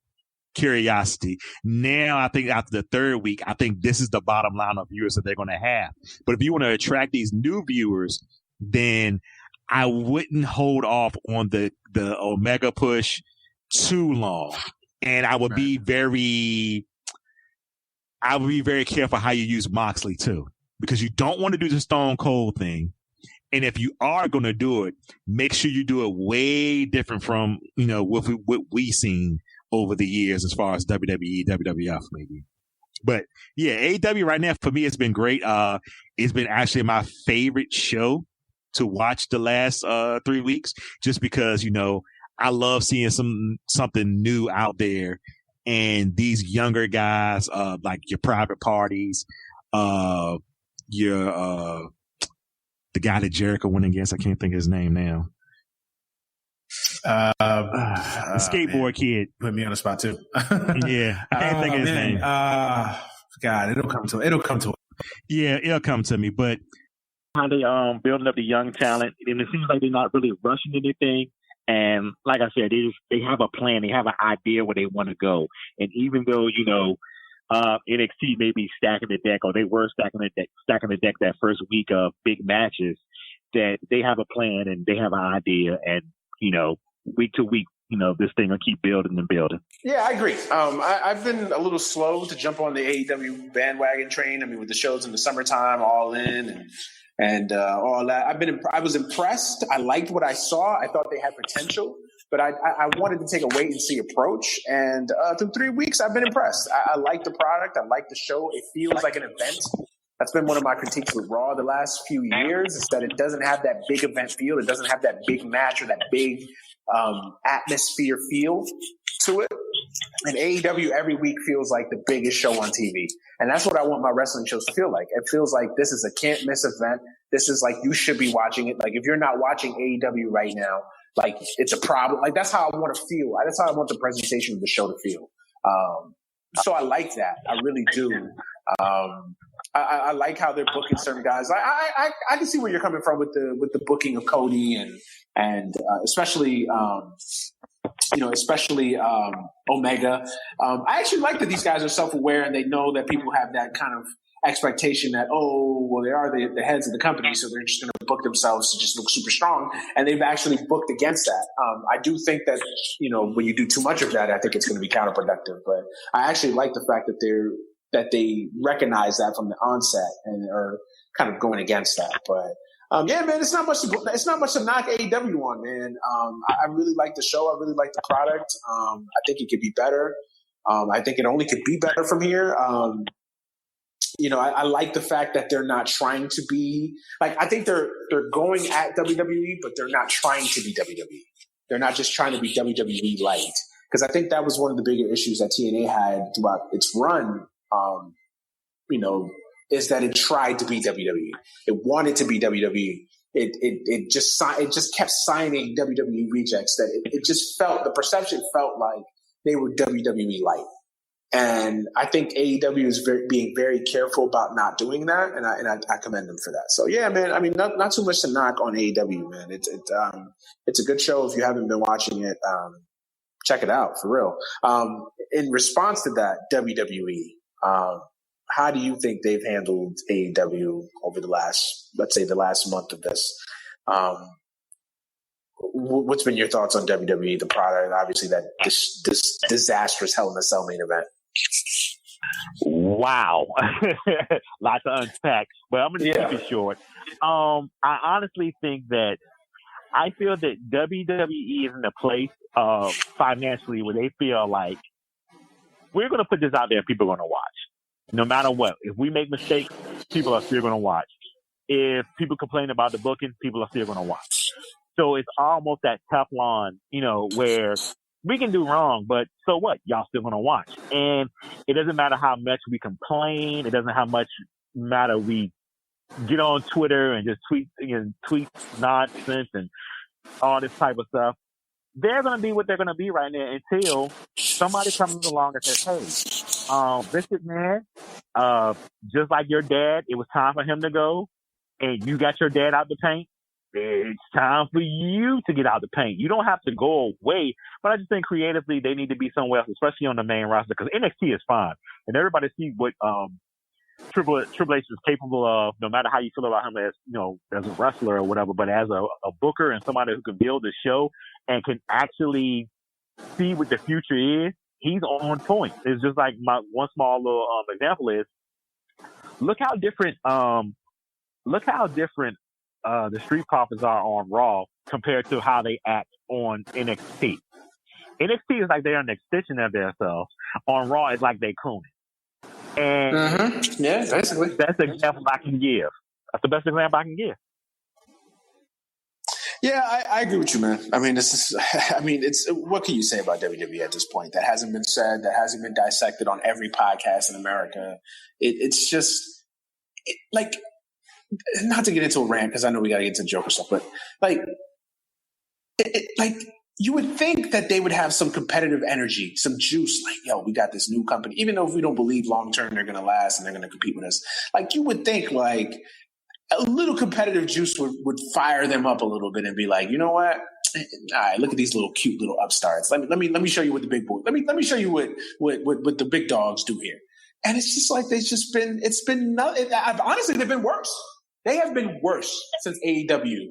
curiosity. Now, I think after the third week, I think this is the bottom line of viewers that they're going to have. But if you want to attract these new viewers, then I wouldn't hold off on the Omega push too long. And I would be very careful how you use Moxley too, because you don't want to do the Stone Cold thing. And if you are going to do it, make sure you do it way different from, you know, what we've seen over the years as far as WWE, WWF maybe. But yeah, AEW right now for me, it's been great. It's been actually my favorite show to watch the last 3 weeks, just because, you know, I love seeing something new out there. And these younger guys, like your Private Parties, the guy that Jericho went against, I can't think of his name now. The skateboard kid. Put me on the spot too. Yeah, I can't think of his name. God, it'll come to it. Yeah, it'll come to me. But how they building up the young talent, and it seems like they're not really rushing anything. And like I said, they have a plan. They have an idea where they want to go. And even though, you know, NXT may be stacking the deck, or they were stacking the deck that first week of big matches, that they have a plan and they have an idea. And, you know, week to week, you know, this thing will keep building and building. Yeah, I agree. I've been a little slow to jump on the AEW bandwagon train. I mean, with the shows in the summertime, All In and all that. I was impressed. I liked what I saw. I thought they had potential, but I wanted to take a wait and see approach. And through 3 weeks, I've been impressed. I like the product. I like the show. It feels like an event. That's been one of my critiques with Raw the last few years, is that it doesn't have that big event feel. It doesn't have that big match or that big atmosphere feel to it. And AEW every week feels like the biggest show on TV. And that's what I want my wrestling shows to feel like. It feels like this is a can't miss event. This is like, you should be watching it. Like, if you're not watching AEW right now, like, it's a problem. Like, that's how I want to feel. That's how I want the presentation of the show to feel. So I like that. I really do. I like how they're booking certain guys. I can see where you're coming from with the booking of Cody and especially Omega. I actually like that these guys are self-aware and they know that people have that kind of expectation that, they are the heads of the company, so they're just going to book themselves to just look super strong. And they've actually booked against that. I do think that, when you do too much of that, I think it's going to be counterproductive. But I actually like the fact that that they recognize that from the onset and are kind of going against that. But yeah, man, it's not much to knock AEW on, man. I really like the show. I really like the product. I think it could be better. I think it only could be better from here. I like the fact that they're not trying to be like, I think they're going at WWE, but they're not trying to be WWE. They're not just trying to be WWE light. Because I think that was one of the bigger issues that TNA had throughout its run, is that it tried to be WWE. It wanted to be WWE. It just kept signing WWE rejects that it just felt, the perception felt like they were WWE light. And I think AEW is being very careful about not doing that, and I commend them for that. So yeah, man. I mean, not too much to knock on AEW, man. It's a good show. If you haven't been watching it, check it out for real. In response to that, WWE, how do you think they've handled AEW over the last month of this? What's been your thoughts on WWE, the product, obviously that this disastrous Hell in a Cell main event? Wow. Lots to unpack. But I'm going to keep it short. I honestly think that I feel that WWE is in a place financially where they feel like we're going to put this out there, people are going to watch. No matter what. If we make mistakes, people are still going to watch. If people complain about the booking, people are still going to watch. So it's almost that Teflon, where we can do wrong, but so what? Y'all still going to watch. And it doesn't matter how much we complain. It doesn't matter we get on Twitter and just tweet nonsense and all this type of stuff. They're going to be what they're going to be right now until somebody comes along and says, hey, Biscuit Man, just like your dad, it was time for him to go, and you got your dad out the paint. It's time for you to get out the paint. You don't have to go away, but I just think creatively they need to be somewhere else, especially on the main roster, because NXT is fine, and everybody sees what Triple H is capable of, no matter how you feel about him as a wrestler or whatever, but as a booker and somebody who can build a show and can actually see what the future is, he's on point. It's just like my one small little example is, look how different the Street Profits are on Raw compared to how they act on NXT. NXT is like they're an extension of themselves. On Raw, it's like they cooning. And yeah, basically, that's the example I can give. That's the best example I can give. Yeah, I agree with you, man. I mean, it's what can you say about WWE at this point that hasn't been said, that hasn't been dissected on every podcast in America? It's just like, not to get into a rant because I know we got to get into Joker stuff, but like you would think that they would have some competitive energy, some juice. Like, yo, we got this new company, even though if we don't believe long term they're going to last and they're going to compete with us. Like, you would think like a little competitive juice would fire them up a little bit and be like, you know what? All right, look at these little cute little upstarts. Let me show you what the big boys. Let me show you what the big dogs do here. And it's just like honestly, they've been worse. They have been worse since AEW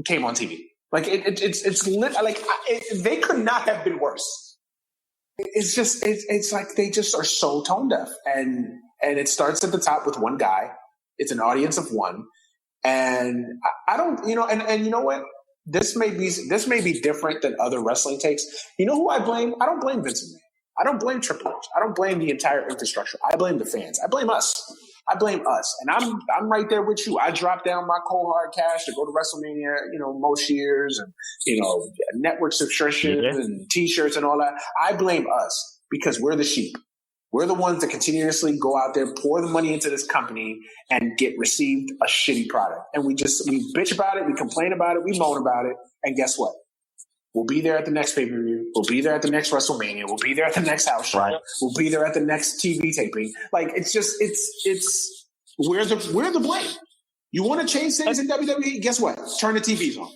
came on TV. Like it's lit. Like they could not have been worse. It's like they just are so tone deaf, and it starts at the top with one guy. It's an audience of one, and I don't, and you know what? This may be different than other wrestling takes. You know who I blame? I don't blame Vince McMahon. I don't blame Triple H. I don't blame the entire infrastructure. I blame the fans. I blame us. And I'm right there with you. I dropped down my cold hard cash to go to WrestleMania, most years, and network subscriptions and T-shirts and all that. I blame us because we're the sheep. We're the ones that continuously go out there, pour the money into this company, and get received a shitty product. And we bitch about it, we complain about it, we moan about it, and guess what? We'll be there at the next pay-per-view. We'll be there at the next WrestleMania. We'll be there at the next house show. Right. We'll be there at the next TV taping. Like, it's we're the blame. You want to change things in WWE? Guess what? Turn the TVs on.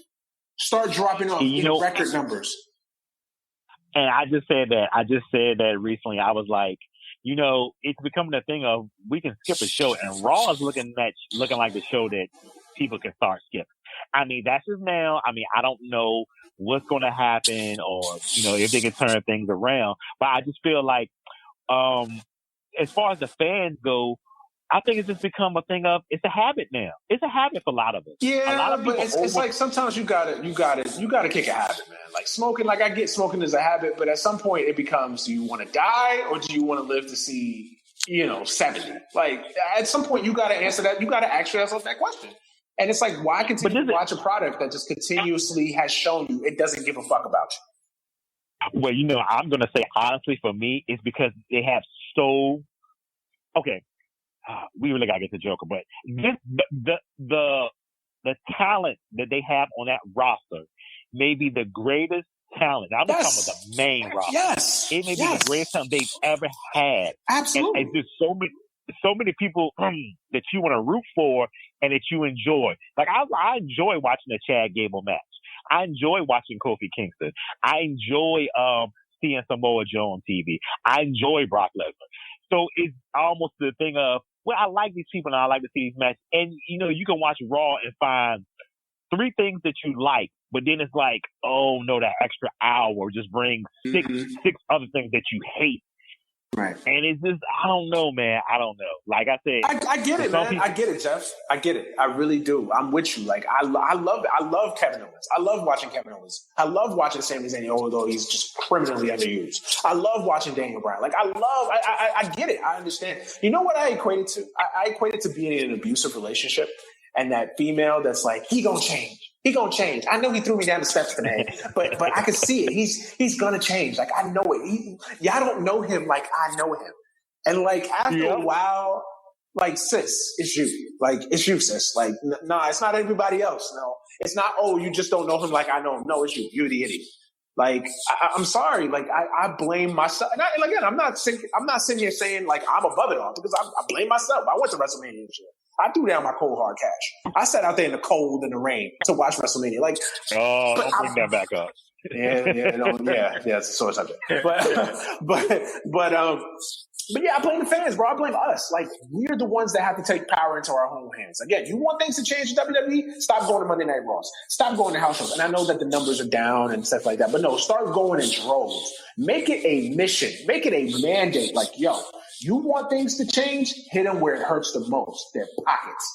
Start dropping off record numbers. And I just said that recently. I was like, it's becoming a thing of we can skip a show, and Raw is looking like the show that people can start skipping. I mean, that's just now. I mean, I don't know what's going to happen or, if they can turn things around. But I just feel like as far as the fans go, I think it's just become a thing of, it's a habit now. It's a habit for a lot of us. Yeah, a lot of but it's like sometimes you gotta kick a habit, man. Like smoking, like I get smoking is a habit, but at some point it becomes, do you want to die or do you want to live to see, 70? Like at some point you gotta answer that. You gotta ask yourself that question. And it's like, why continue to watch a product that just continuously has shown you it doesn't give a fuck about you? Well, I'm gonna say honestly, for me, it's because they have we really gotta get to Joker, but the talent that they have on that roster may be the greatest talent. I'm talking about the main roster. Yes, it may be the greatest talent they've ever had. Absolutely, and there's so many people that you want to root for and that you enjoy. Like I enjoy watching the Chad Gable match. I enjoy watching Kofi Kingston. I enjoy seeing Samoa Joe on TV. I enjoy Brock Lesnar. So it's almost the thing of, well, I like these people and I like to see these matches. And, you can watch Raw and find 3 things that you like, but then it's like, oh, no, that extra hour just brings six other things that you hate. Right. And it's just, I don't know, man. I don't know. Like I said. I get it, man. I get it, Jeff. I get it. I really do. I'm with you. Like, I love Kevin Owens. I love watching Kevin Owens. I love watching Sami Zayn, although he's just criminally underused. I love watching Daniel Bryan. Like, I get it. I understand. You know what I equate it to? I equate it to being in an abusive relationship and that female that's like, he gonna change. He gonna change. I know he threw me down the steps today, but I can see it. He's gonna change. Like, I know it. Y'all don't know him like I know him. And like after a while, like, sis, it's you. Like, it's you, sis. Like, nah, it's not everybody else. No, it's not. Oh, you just don't know him like I know him. No, it's you. You're the idiot. Like, I'm sorry. Like, I blame myself. And again, I'm not sitting here saying like I'm above it all, because I blame myself. I went to WrestleMania and shit. I threw down my cold hard cash. I sat out there in the cold and the rain to watch WrestleMania. Like, don't bring that back up. Yeah, it's a sore subject. But yeah, I blame the fans, bro. I blame us. Like, we're the ones that have to take power into our own hands. Again, you want things to change in WWE? Stop going to Monday Night Raws. Stop going to house shows. And I know that the numbers are down and stuff like that, but no, start going in droves. Make it a mission. Make it a mandate. Like, yo, you want things to change? Hit them where it hurts the most, their pockets.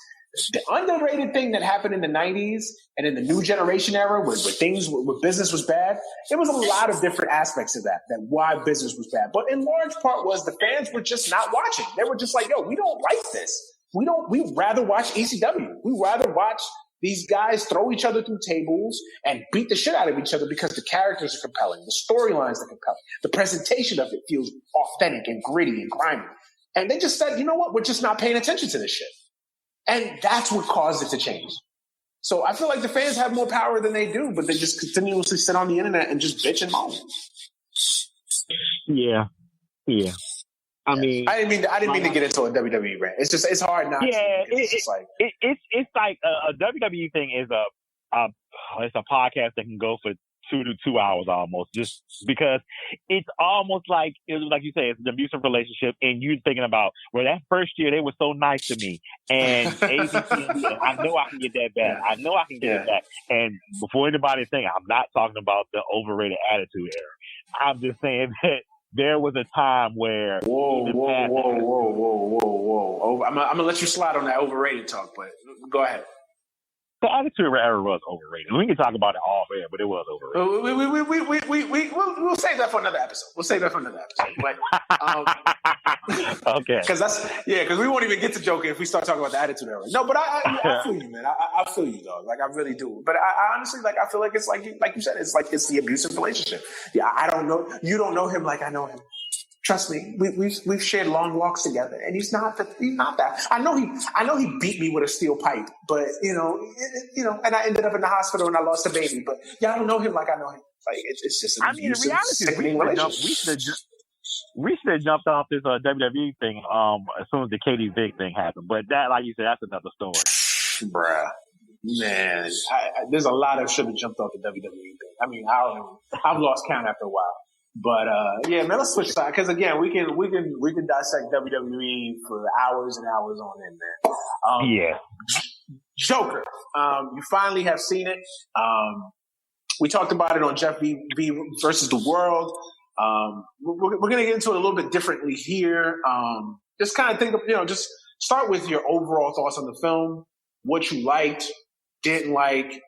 The underrated thing that happened in the 90s and in the new generation era where business was bad, there was a lot of different aspects of that why business was bad. But in large part was the fans were just not watching. They were just like, yo, we don't like this. We'd rather watch ECW. We'd rather watch these guys throw each other through tables and beat the shit out of each other because the characters are compelling, the storylines are compelling, the presentation of it feels authentic and gritty and grimy. And they just said, you know what? We're just not paying attention to this shit. And that's what caused it to change. So I feel like the fans have more power than they do, but they just continuously sit on the internet and just bitch and moan. Yeah. I mean, I didn't mean to get into a WWE rant. It's hard not to. It's like a WWE thing is it's a podcast that can go for 2 hours almost, just because it's almost like you say, it's an abusive relationship, and you're thinking about, well, that first year they were so nice to me, and ABC, I know I can get that back. I know I can get it back. And before anybody think, I'm not talking about the overrated attitude era. I'm just saying that there was a time where whoa. I'm gonna let you slide on that overrated talk, but go ahead. The Attitude Era was overrated. We can talk about it all air, but it was overrated. We'll save that for another episode. But, okay. Because we won't even get to Joker if we start talking about the Attitude Era. No, but I feel you, man. I feel you, dog. Like, I really do. But I honestly, like, I feel like it's like you said, it's the abusive relationship. Yeah, I don't know. You don't know him like I know him. Trust me, we've shared long walks together, and he's not that. I know he beat me with a steel pipe, but and I ended up in the hospital and I lost a baby. But y'all don't know him like I know him. Like, it's just an abusive, sickening relationship. We should have jumped off this WWE thing as soon as the Katie Vick thing happened. But that, like you said, that's another story. Bruh. Man, there's a lot of should have jumped off the WWE thing. I mean, I've lost count after a while. But yeah, man, let's switch sides, because again, we can dissect WWE for hours and hours on end, man. Yeah. Joker, you finally have seen it. We talked about it on Jeff V versus the World. We're going to get into it a little bit differently here. Just kind of think of, just start with your overall thoughts on the film, what you liked, didn't like,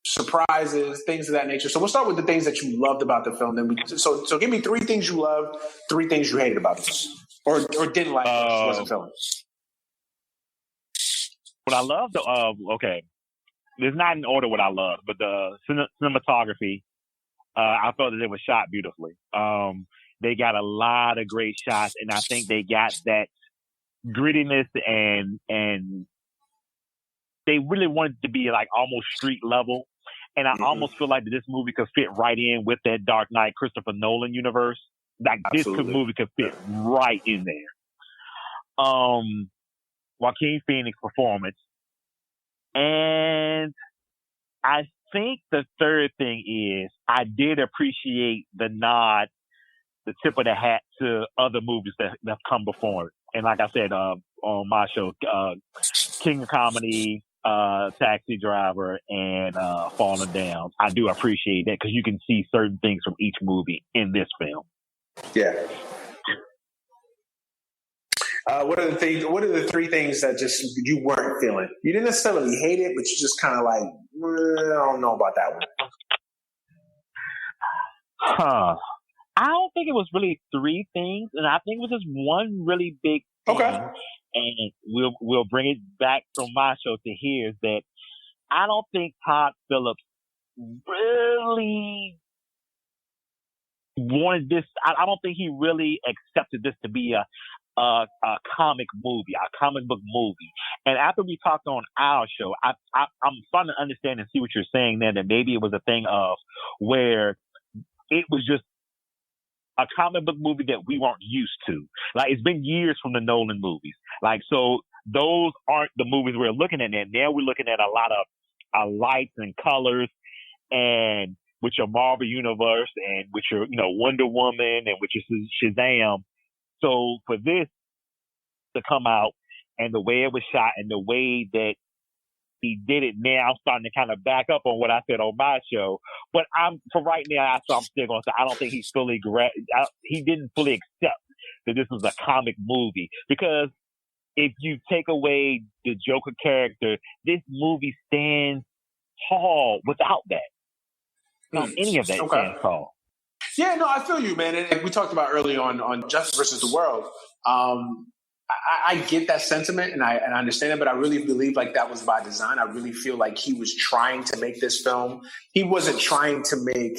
surprises, things of that nature. So we'll start with the things that you loved about the film. So give me 3 things you loved, 3 things you hated about it, or didn't like was the film. What I loved, okay, there's not in order what I loved, but the cinematography, I felt that it was shot beautifully. They got a lot of great shots, and I think they got that grittiness and they really wanted to be like almost street level. And I almost feel like that this movie could fit right in with that Dark Knight Christopher Nolan universe. Like Absolutely. This movie could fit right in there. Joaquin Phoenix performance. And I think the third thing is I did appreciate the nod, the tip of the hat to other movies that have come before it. And like I said on my show, King of Comedy, Taxi Driver, and Falling Down. I do appreciate that because you can see certain things from each movie in this film. Yeah. What are the 3 things that just you weren't feeling? You didn't necessarily hate it, but you just kind of like, I don't know about that one. I don't think it was really 3 things, and I think it was just one really big thing. Okay. And we'll bring it back from my show to here is that I don't think Todd Phillips really wanted this. I don't think he really accepted this to be a comic movie, a comic book movie. And after we talked on our show, I'm starting to understand and see what you're saying there, that maybe it was a thing of where it was just a comic book movie that we weren't used to. Like, it's been years from the Nolan movies. Like, so those aren't the movies we're looking at. And now we're looking at a lot of lights and colors, and with your Marvel Universe, and with your, Wonder Woman, and with your Shazam. So for this to come out, and the way it was shot, and the way that he did it, now I'm starting to kind of back up on what I said on my show. But for right now, I'm still going to say I don't think he's he didn't fully accept that this was a comic movie, because if you take away the Joker character, this movie stands tall without that. Any of that stands tall. Yeah, no, I feel you, man. And we talked about early on Justice versus the World. I get that sentiment, and I understand it, but I really believe like that was by design. I really feel like he was trying to make this film. He wasn't trying to make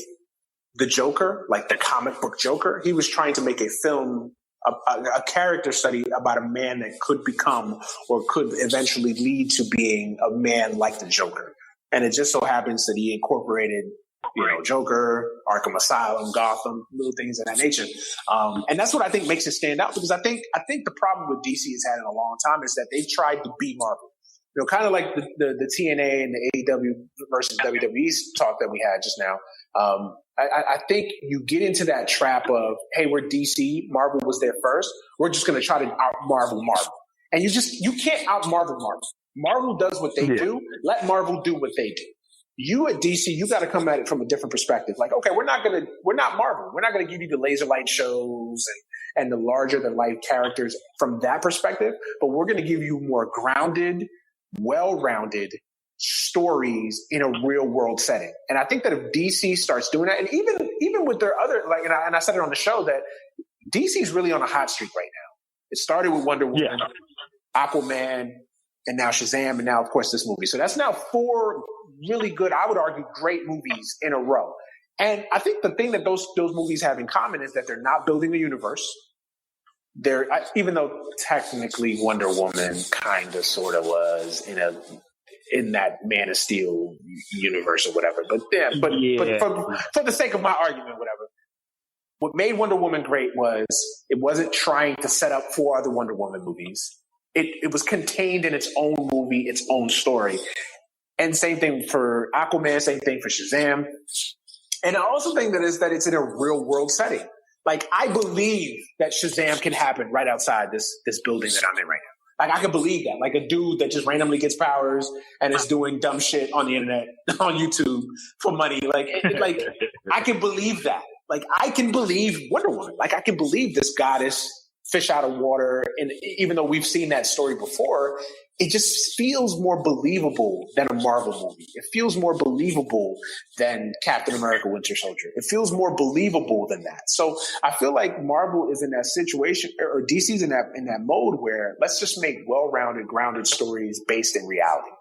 the Joker, like the comic book Joker. He was trying to make a film, a character study about a man that could become or could eventually lead to being a man like the Joker. And it just so happens that he incorporated, Joker, Arkham Asylum, Gotham, little things of that nature. And that's what I think makes it stand out, because I think the problem with DC has had in a long time is that they've tried to be Marvel. Kind of like the TNA and the AEW versus WWE talk that we had just now. I think you get into that trap of, hey, we're DC, Marvel was there first, we're just going to try to out-Marvel Marvel. And you can't out-Marvel Marvel. Marvel does what they do, let Marvel do what they do. You at DC, you got to come at it from a different perspective. Like, okay, we're not Marvel. We're not going to give you the laser light shows and the larger than life characters from that perspective, but we're going to give you more grounded, well-rounded stories in a real world setting. And I think that if DC starts doing that, and even with their other, and I said it on the show, that DC is really on a hot streak right now. It started with Wonder Woman, Aquaman, and now Shazam, and now, of course, this movie. So that's now 4 really good, I would argue, great movies in a row. And I think the thing that those movies have in common is that they're not building a universe. Even though technically Wonder Woman kind of sort of was in that Man of Steel universe or whatever. But for the sake of my argument, whatever. What made Wonder Woman great was it wasn't trying to set up 4 other Wonder Woman movies. It was contained in its own movie, its own story. And same thing for Aquaman, same thing for Shazam. And I also think that it's in a real world setting. Like, I believe that Shazam can happen right outside this building that I'm in right now. Like, I can believe that. Like, a dude that just randomly gets powers and is doing dumb shit on the internet, on YouTube for money. I can believe that. Like, I can believe Wonder Woman. Like, I can believe this goddess, fish out of water. And even though we've seen that story before, it just feels more believable than a Marvel movie. It feels more believable than Captain America Winter Soldier. It feels more believable than that. So I feel like Marvel is in that situation, or DC's in that mode where let's just make well-rounded, grounded stories based in reality.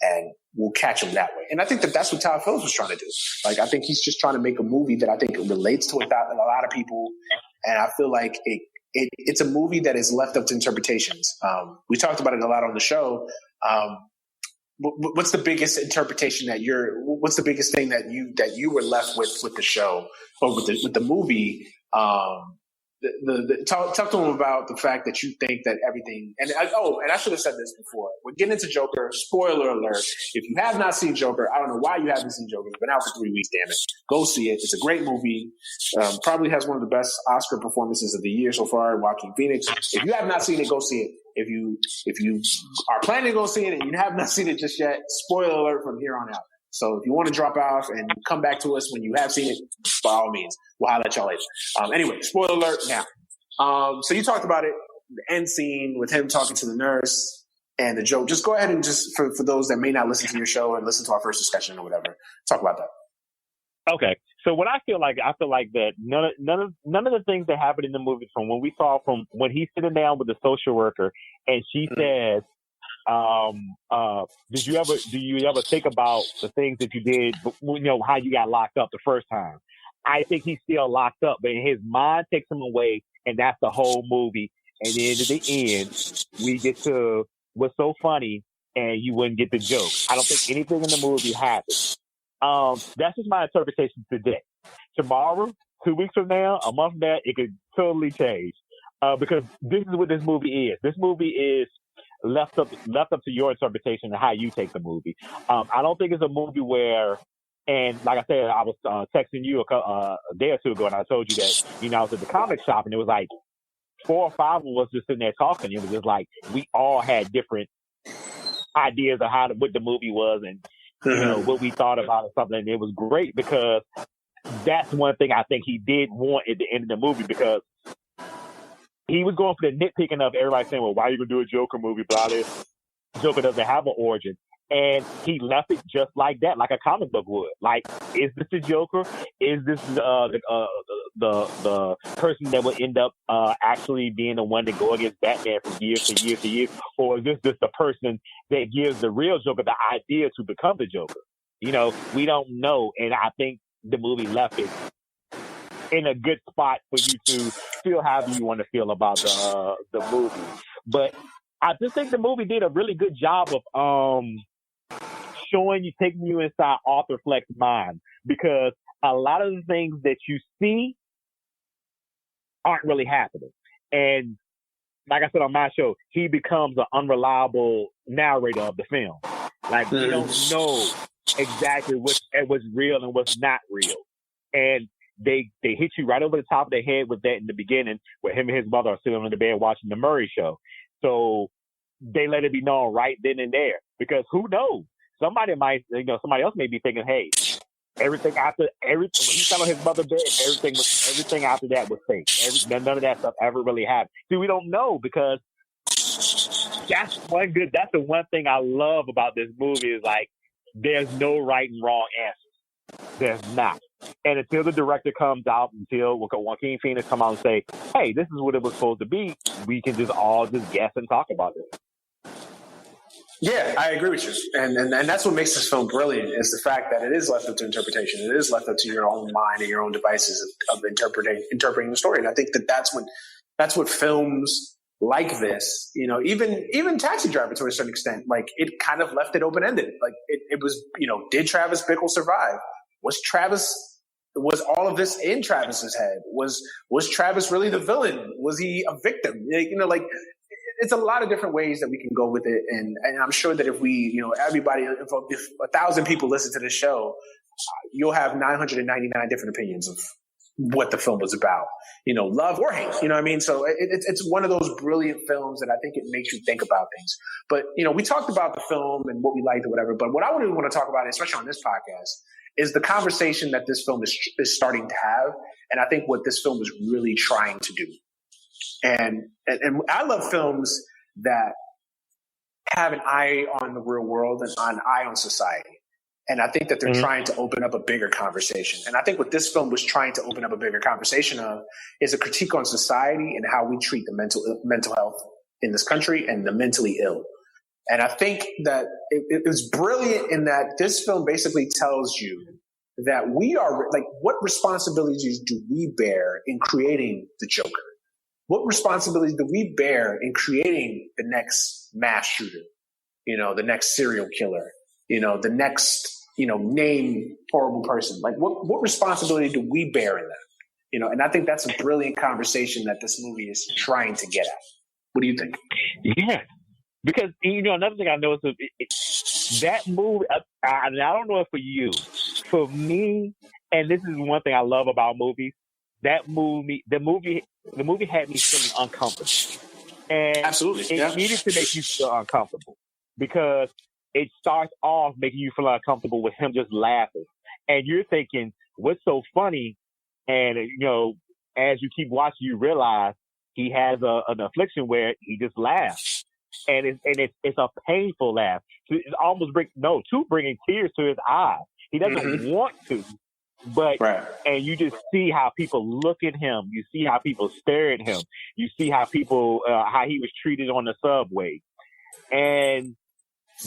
And we'll catch them that way. And I think that's what Todd Phillips was trying to do. Like, I think he's just trying to make a movie that I think relates to a lot of people. And I feel like it's a movie that is left up to interpretations. We talked about it a lot on the show. What's the biggest interpretation what's the biggest thing that you were left with the show or with the movie? Talk to him about the fact that you think that everything and I should have said this before. We're getting into Joker. Spoiler alert! If you have not seen Joker, I don't know why you haven't seen Joker. It's been out for 3 weeks. Damn it, go see it. It's a great movie. Probably has one of the best Oscar performances of the year so far. Joaquin Phoenix. If you have not seen it, go see it. If you are planning to go see it and you have not seen it just yet, spoiler alert from here on out. So if you want to drop off and come back to us when you have seen it, by all means, we'll holler at y'all later. Anyway, spoiler alert now. So you talked about it, the end scene with him talking to the nurse and the joke. Just go ahead and just, for those that may not listen to your show and listen to our first discussion or whatever, talk about that. Okay. So what I feel like that none of the things that happened in the movie from when he's sitting down with the social worker and she says, do you ever think about the things that you did, how you got locked up the first time? I think he's still locked up, but his mind takes him away, and that's the whole movie. And then at the end, we get to what's so funny, and you wouldn't get the joke. I don't think anything in the movie happens. That's just my interpretation today. Tomorrow, 2 weeks from now, a month from now, it could totally change. Because this is what this movie is. This movie is left up to your interpretation of how you take the movie. I don't think it's a movie where, and like I said, I was texting you a day or two ago, and I told you that I was at the comic shop, and it was like 4 or 5 of us just sitting there talking. It was just like we all had different ideas of what the movie was, and what we thought about or something. And it was great because that's one thing I think he did want at the end of the movie, because he was going for the nitpicking of everybody saying, well, why are you going to do a Joker movie? Blah, this Joker doesn't have an origin. And he left it just like that, like a comic book would. Like, is this the Joker? Is this the person that would end up actually being the one to go against Batman from years to years to years? Or is this just the person that gives the real Joker the idea to become the Joker? We don't know. And I think the movie left it in a good spot for you to feel however you want to feel about the movie. But I just think the movie did a really good job of taking you inside Arthur Fleck's mind, because a lot of the things that you see aren't really happening. And like I said on my show, he becomes an unreliable narrator of the film. Like, we don't know exactly what's real and what's not real. And they hit you right over the top of the head with that in the beginning, where him and his mother are sitting on the bed watching the Murray Show. So they let it be known right then and there, because who knows? Somebody else may be thinking, hey, when he fell on his mother's bed, everything after that was fake. None of that stuff ever really happened. See, we don't know, because that's the one thing I love about this movie is, like, there's no right and wrong answers. There's not. And until the director comes out, until Joaquin Phoenix come out and say, hey, this is what it was supposed to be, we can just all just guess and talk about it. Yeah, I agree with you. And that's what makes this film brilliant, is the fact that it is left up to interpretation. It is left up to your own mind and your own devices of interpreting the story. And I think that's what films like this, even Taxi Driver to a certain extent, like, it kind of left it open-ended. Like, it was, did Travis Bickle survive? Was all of this in Travis's head? Was Travis really the villain? Was he a victim? It's a lot of different ways that we can go with it. And I'm sure that if we, everybody, if 1,000 people listen to this show, you'll have 999 different opinions of what the film was about, love or hate, you know what I mean? So it's one of those brilliant films that I think it makes you think about things. But, we talked about the film and what we liked or whatever, but what I really want to talk about, especially on this podcast, is the conversation that this film is starting to have. And I think what this film is really trying to do. And I love films that have an eye on the real world and an eye on society. And I think that they're trying to open up a bigger conversation. And I think what this film was trying to open up a bigger conversation of is a critique on society and how we treat the mental health in this country and the mentally ill. And I think that it was brilliant in that this film basically tells you that we are like, what responsibilities do we bear in creating the Joker? What responsibilities do we bear in creating the next mass shooter? The next serial killer? The next, named horrible person. Like what responsibility do we bear in that? And I think that's a brilliant conversation that this movie is trying to get at. What do you think? Yeah. Because, another thing I noticed is that movie, I don't know if for you, for me, and this is one thing I love about movies, the movie had me feeling uncomfortable. And absolutely, it needed to make you feel uncomfortable because it starts off making you feel uncomfortable with him just laughing. And you're thinking, what's so funny? And, as you keep watching, you realize he has an affliction where he just laughs. And it's a painful laugh. It's almost bringing tears to his eyes. He doesn't want to, but, and you just see how people look at him. You see how people stare at him. You see how people, how he was treated on the subway. And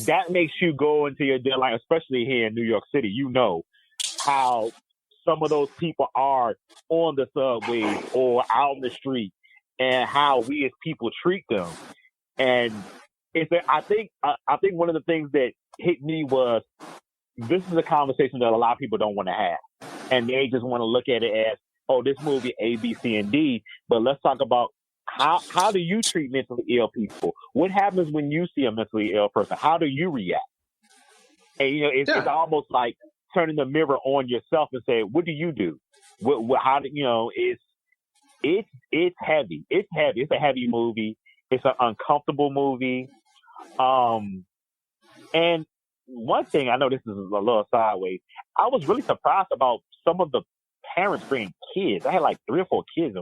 that makes you go into your deadline, especially here in New York City. How some of those people are on the subway or out in the street and how we as people treat them. And I think one of the things that hit me was this is a conversation that a lot of people don't want to have. And they just want to look at it as, oh, this movie A, B, C, and D. But let's talk about how do you treat mentally ill people? What happens when you see a mentally ill person? How do you react? And, it's almost like turning the mirror on yourself and say, what do you do? How do it's heavy. It's heavy. It's a heavy movie. It's an uncomfortable movie. And one thing, I know this is a little sideways, I was really surprised about some of the parents bringing kids. I had like 3 or 4 kids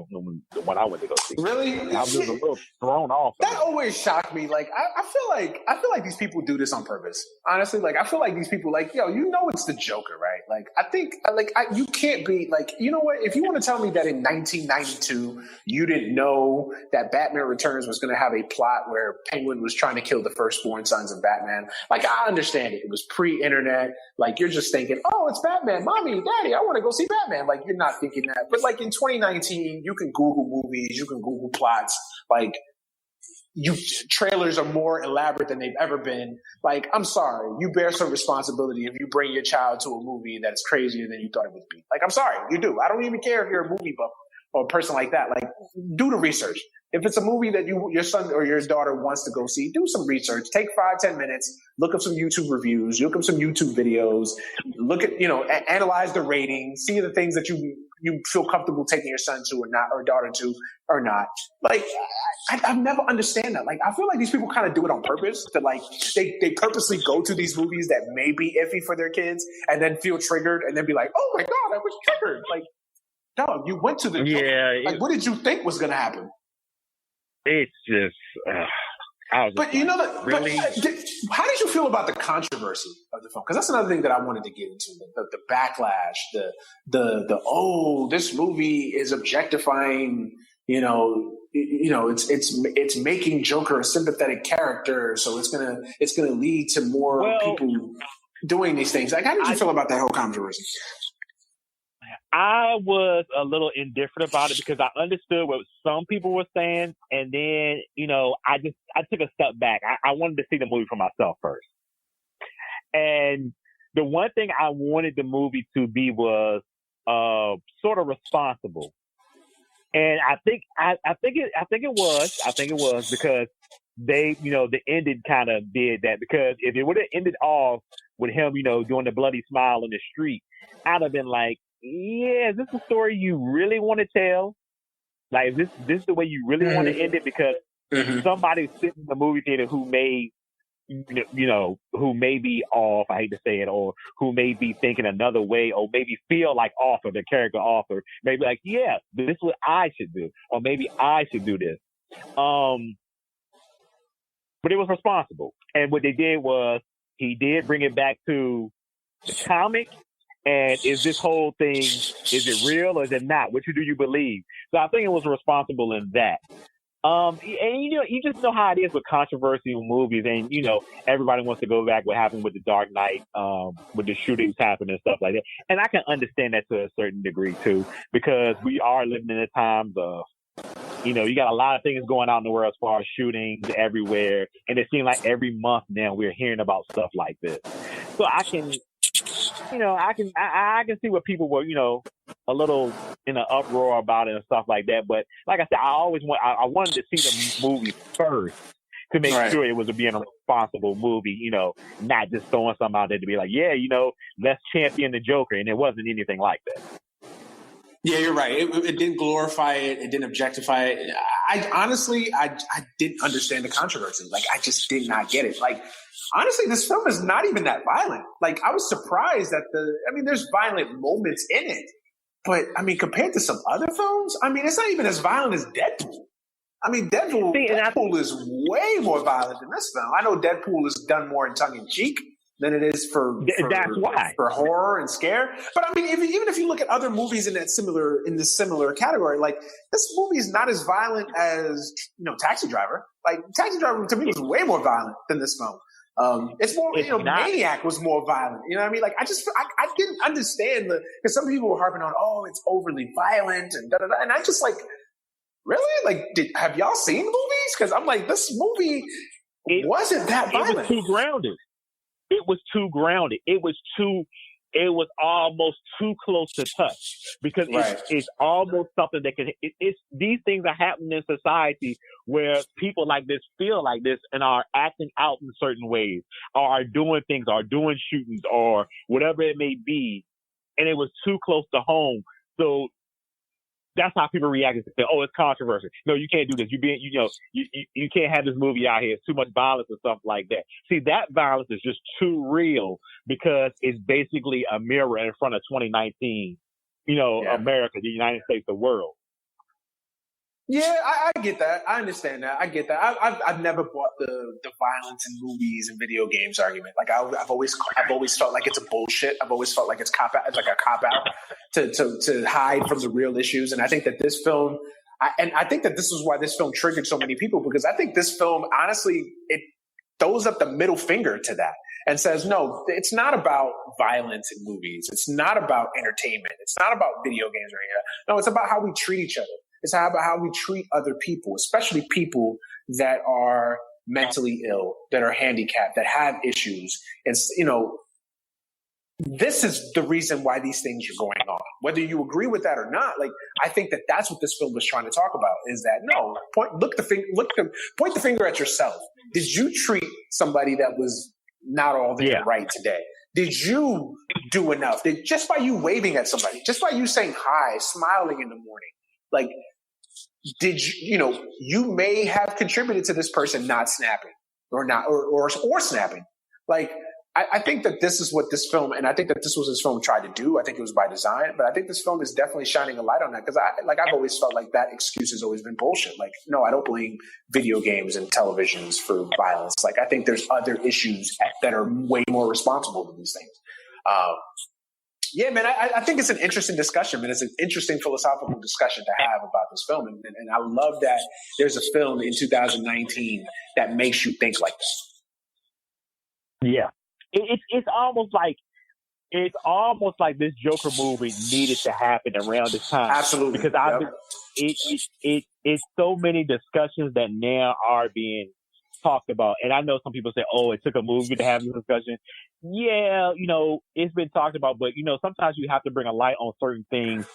when I went to go see. Really? I was a little thrown off. That always shocked me. Like I feel like these people do this on purpose. Honestly, like I feel like these people, like, it's the Joker, right? Like I think, you can't be like, you know what? If you want to tell me that in 1992 you didn't know that Batman Returns was going to have a plot where Penguin was trying to kill the firstborn sons of Batman, like I understand it. It was pre-internet. Like you're just thinking, oh, it's Batman, mommy, daddy, I want to go see Batman. Like you're not thinking that. But like in 2019, you can Google movies, you can Google plots. Like trailers are more elaborate than they've ever been. Like, I'm sorry, you bear some responsibility if you bring your child to a movie that's crazier than you thought it would be. Like, I'm sorry, you do. I don't even care if you're a movie buff or a person like that. Like, do the research. If it's a movie that your son or your daughter wants to go see, do some research. Take 5-10 minutes, look up some YouTube reviews, look up some YouTube videos, look at, analyze the ratings, see the things that you feel comfortable taking your son to or not, or daughter to or not. Like, I've never understand that. Like, I feel like these people kind of do it on purpose. That like they purposely go to these movies that may be iffy for their kids and then feel triggered and then be like, oh my God, I was triggered. Like, no, you went to the like, what did you think was going to happen? It's just, but you know that. Really? How did you feel about the controversy of the film? Because that's another thing that I wanted to get into: the backlash, the this movie is objectifying. It's making Joker a sympathetic character, so it's gonna lead to more people doing these things. Like, how did you feel about that whole controversy? I was a little indifferent about it because I understood what some people were saying, and then I took a step back. I wanted to see the movie for myself first, and the one thing I wanted the movie to be was sort of responsible. And I think it was because they, the ending kind of did that. Because if it would have ended off with him, doing the bloody smile in the street, I'd have been like, yeah, is this a story you really want to tell? Like, is this the way you really want to end it? Because somebody's sitting in the movie theater who may, who may be off, I hate to say it, or who may be thinking another way, or maybe feel like Arthur, the character Arthur, maybe like, yeah, this is what I should do, or maybe I should do this. But it was responsible. And what they did was, he did bring it back to the comic. And is this whole thing, is it real or is it not? Which do you believe? So I think it was responsible in that. And you just know how it is with controversial movies, and everybody wants to go back what happened with the Dark Knight, with the shootings happening and stuff like that. And I can understand that to a certain degree too, because we are living in a time of, you got a lot of things going on in the world as far as shootings everywhere, and it seems like every month now we're hearing about stuff like this. So I can see what people were, a little in an uproar about it and stuff like that. But like I said, I wanted to see the movie first to make sure it was being a responsible movie, not just throwing something out there to be like, yeah, let's champion the Joker. And it wasn't anything like that. Yeah, you're right. It didn't glorify it. It didn't objectify it. I honestly didn't understand the controversy. Like, I just did not get it. Like, honestly, this film is not even that violent. Like, I was surprised that there's violent moments in it. But, compared to some other films, it's not even as violent as Deadpool. Deadpool is way more violent than this film. I know Deadpool is done more in tongue-in-cheek than it is for horror and scare. But even if you look at other movies in this similar category, like, this movie is not as violent as Taxi Driver. Like, Taxi Driver to me was way more violent than this film. It's more, Maniac was more violent. You know what I mean? Like, I didn't understand because some people were harping on, oh, it's overly violent and da da da, and I just like, really? Like, have y'all seen the movies? Because I'm like, this movie wasn't that violent. It was too grounded. It was almost too close to touch, because it's almost something that it's these things are happening in society where people like this feel like this and are acting out in certain ways, or are doing things, or doing shootings, or whatever it may be. And it was too close to home. So that's how people react. Say, "Oh, it's controversial. No, you can't do this. You can't have this movie out here. It's too much violence and stuff like that." See, that violence is just too real, because it's basically a mirror in front of 2019. America, the United States, the world. Yeah, I get that. I understand that. I get that. I've never bought the violence in movies and video games argument. Like, I've always felt like it's a bullshit. I've always felt like it's like a cop out to hide from the real issues. And I think that this film, I think that this is why this film triggered so many people, because I think this film, honestly, it throws up the middle finger to that and says, no, it's not about violence in movies. It's not about entertainment. It's not about video games or anything. No, it's about how we treat each other. It's about how we treat other people, especially people that are mentally ill, that are handicapped, that have issues. And, this is the reason why these things are going on. Whether you agree with that or not, like, I think that that's what this film was trying to talk about, is that, no, point the finger at yourself. Did you treat somebody that was not all there right today? Did you do enough? Just by you waving at somebody, just by you saying hi, smiling in the morning, like, did you may have contributed to this person not snapping or snapping. Like, I think that this is what this film, and I think that this was this film tried to do. I think it was by design, but I think this film is definitely shining a light on that, because I've always felt like that excuse has always been bullshit. Like, no, I don't blame video games and televisions for violence. Like, I think there's other issues that are way more responsible than these things. Yeah, man, I think it's an interesting discussion, man. It's an interesting philosophical discussion to have about this film. And I love that there's a film in 2019 that makes you think like that. Yeah. It's almost like this Joker movie needed to happen around this time. Absolutely. Because it's so many discussions that now are being talked about. And I know some people say, oh, it took a movie to have this discussion. Yeah, it's been talked about, but sometimes you have to bring a light on certain things.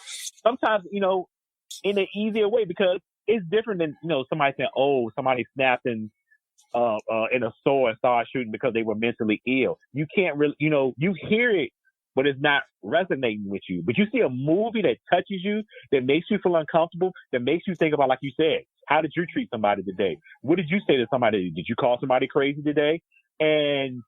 Sometimes, in an easier way, because it's different than, somebody saying, oh, somebody snapped in a store and started shooting because they were mentally ill. You can't really, you hear it but it's not resonating with you. But you see a movie that touches you, that makes you feel uncomfortable, that makes you think about, like you said, how did you treat somebody today? What did you say to somebody? Did you call somebody crazy today? And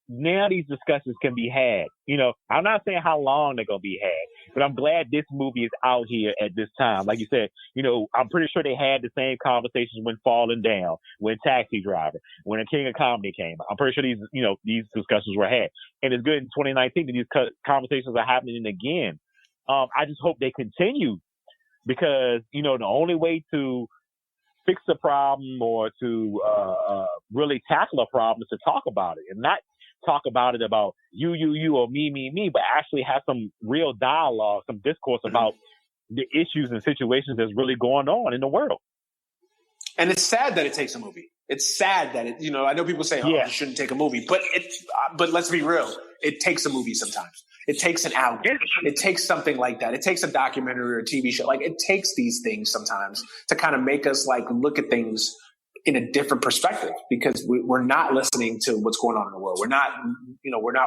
now these discussions can be had. You know, I'm not saying how long they're going to be had, but I'm glad this movie is out here at this time. Like you said, you know, I'm pretty sure they had the same conversations when Falling Down, when Taxi Driver, when A King of Comedy came. I'm pretty sure these discussions were had. And it's good in 2019 that these conversations are happening again. I just hope they continue because, you know, the only way to fix a problem or to really tackle a problem is to talk about it and not talk about it about you, or me, but actually have some real dialogue, some discourse about the issues and situations that's really going on in the world. And it's sad that it takes a movie. It's sad that it, you know, I know people say, you shouldn't take a movie, but let's be real. It takes a movie sometimes. It takes an album. It takes something like that. It takes a documentary or a TV show. Like, it takes these things sometimes to kind of make us like look at things in a different perspective, because we're not listening to what's going on in the world. We're not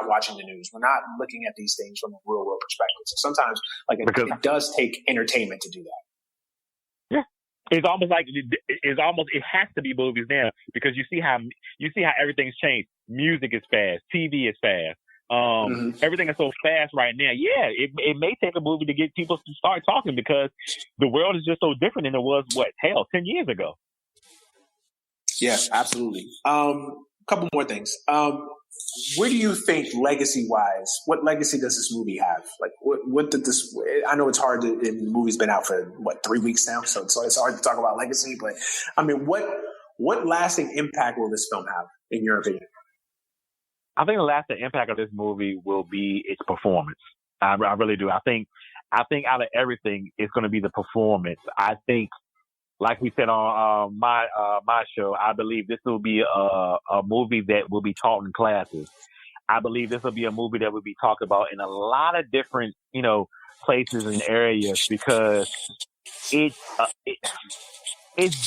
watching the news. We're not looking at these things from a real world perspective. So sometimes, like, it does take entertainment to do that. Yeah, it's almost like it has to be movies now, because you see how everything's changed. Music is fast. TV is fast. Everything is so fast right now. Yeah, it may take a movie to get people to start talking, because the world is just so different than it was 10 years ago. Yeah, absolutely. Couple more things. Where do you think legacy-wise, what legacy does this movie have? Like, what did this? I know it's hard. The movie's been out for 3 weeks now, so it's hard to talk about legacy. But I mean, what lasting impact will this film have, in your opinion? I think the lasting impact of this movie will be its performance. I really do. I think out of everything, it's going to be the performance. I think, like we said on my show, I believe this will be a movie that will be taught in classes. I believe this will be a movie that will be talked about in a lot of different, you know, places and areas, because it's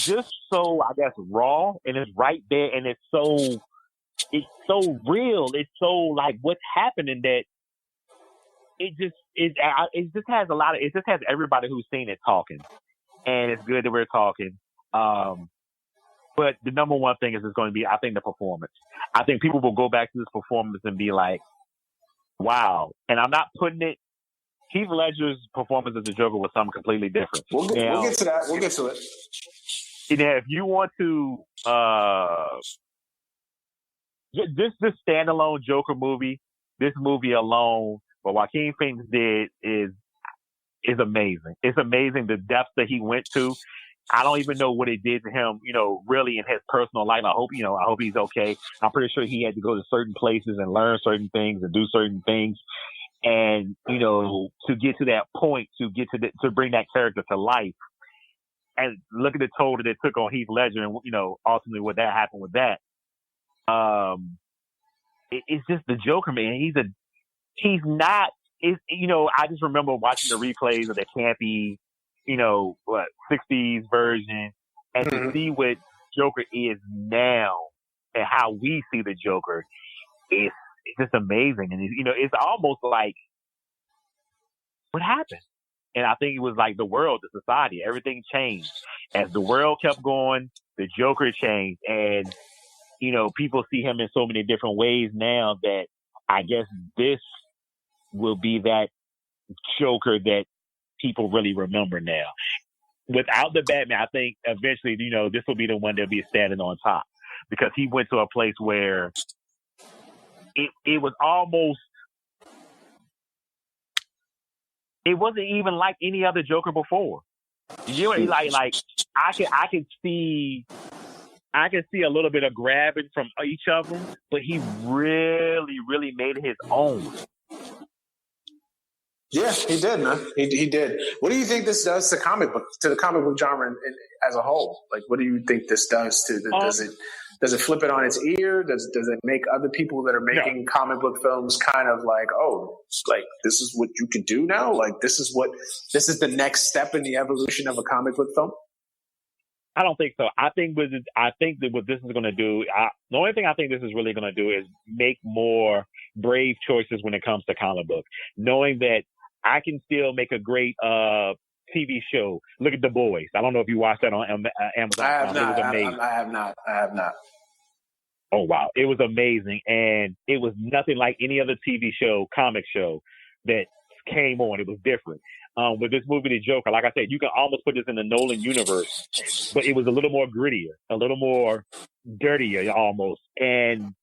just so, I guess, raw, and it's right there, and it's so real. It's so like what's happening that it just has everybody who's seen it talking. And it's good that we're talking. But the number one thing is going to be, I think, the performance. I think people will go back to this performance and be like, wow. And I'm not putting it, Heath Ledger's performance as the Joker was something completely different. We'll get to that. We'll get to it. Yeah, if you want to, this standalone Joker movie, this movie alone, what Joaquin Phoenix did is amazing. It's amazing the depths that he went to. I don't even know what it did to him, you know, really in his personal life. I hope he's okay. I'm pretty sure he had to go to certain places and learn certain things and do certain things. And, you know, to get to that point, to bring that character to life, and look at the toll that it took on Heath Ledger, and, you know, ultimately what that happened with that. It's just the Joker, man. He's not. You know, I just remember watching the replays of the campy, you know, 60s version, and to see what Joker is now and how we see the Joker, it's just amazing. And, you know, it's almost like, what happened? And I think it was like the world, the society, everything changed. As the world kept going, the Joker changed. And, you know, people see him in so many different ways now that I guess this will be that Joker that people really remember now. Without the Batman, I think eventually, you know, this will be the one that'll be standing on top, because he went to a place where it was almost, it wasn't even like any other Joker before. You know, like I can see a little bit of grabbing from each of them, but he really, really made it his own. Yeah, he did, man. He did. What do you think this does to the comic book genre as a whole? Like, what do you think this does to the? Does it flip it on its ear? Does it make other people that are making comic book films kind of like, oh, like, this is what you can do now? Like, this is the next step in the evolution of a comic book film? I don't think so. I think that what this is going to do, the only thing I think this is really going to do is make more brave choices when it comes to comic books. Knowing that I can still make a great TV show. Look at The Boys. I don't know if you watched that on Amazon. I have not. It was amazing. I have not. Oh, wow. It was amazing. And it was nothing like any other TV show, comic show that came on. It was different. With this movie, The Joker, like I said, you can almost put this in the Nolan universe, but it was a little more grittier, a little more dirtier almost. And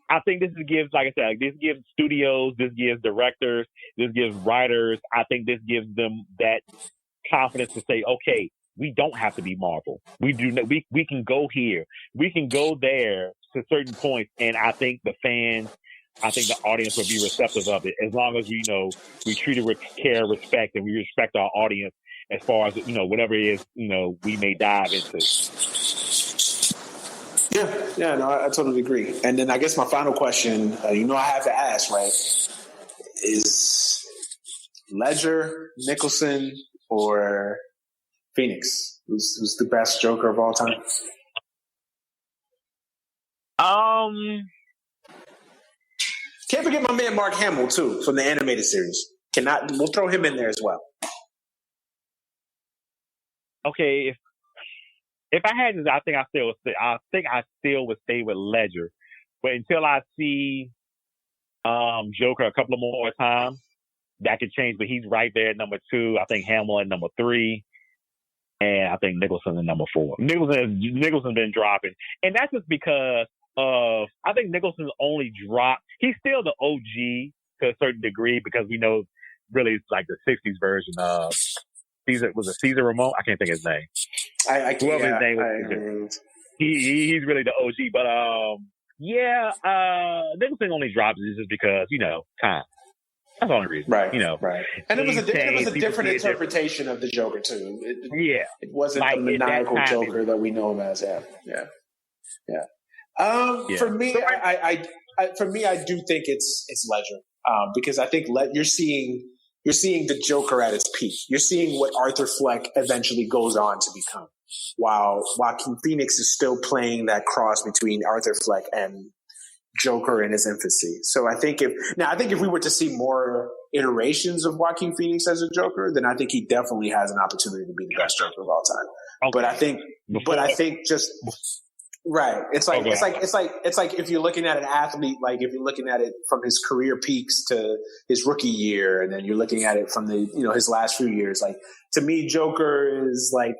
I think this gives, like I said, this gives studios, this gives directors, this gives writers. I think this gives them that confidence to say, okay, we don't have to be Marvel. We can go here. We can go there to certain points. And I think the audience will be receptive of it as long as we treat it with care, respect, and we respect our audience as far as, whatever it is, we may dive into. Yeah, no, I totally agree. And then I guess my final question, I have to ask, right, is Ledger, Nicholson, or Phoenix? Who's the best Joker of all time? Can't forget my man Mark Hamill too from the animated series. We'll throw him in there as well. Okay, if I had to, I think I still would stay with Ledger, but until I see Joker a couple of more times, that could change. But he's right there at number 2. I think Hamill at number 3, and I think Nicholson at number 4. Nicholson's been dropping, and that's just because of I think Nicholson's only dropped. He's still the OG to a certain degree because we know really it's like the '60s version of Caesar. Was it Caesar Ramon? I can't think of his name. Whoever his name was, he's really the OG. But Nicholson only drops just because time. That's the only reason, right? Right. And it was a different interpretation of the Joker too. It wasn't like the maniacal Joker that we know him as. Yeah. For me, I do think it's Ledger because I think you're seeing the Joker at its peak. You're seeing what Arthur Fleck eventually goes on to become, while Joaquin Phoenix is still playing that cross between Arthur Fleck and Joker in his infancy. So I think if we were to see more iterations of Joaquin Phoenix as a Joker, then I think he definitely has an opportunity to be the best Joker of all time. Okay. But I think just right. It's like if you're looking at an athlete, like if you're looking at it from his career peaks to his rookie year, and then you're looking at it from his last few years. Like to me, Joker is like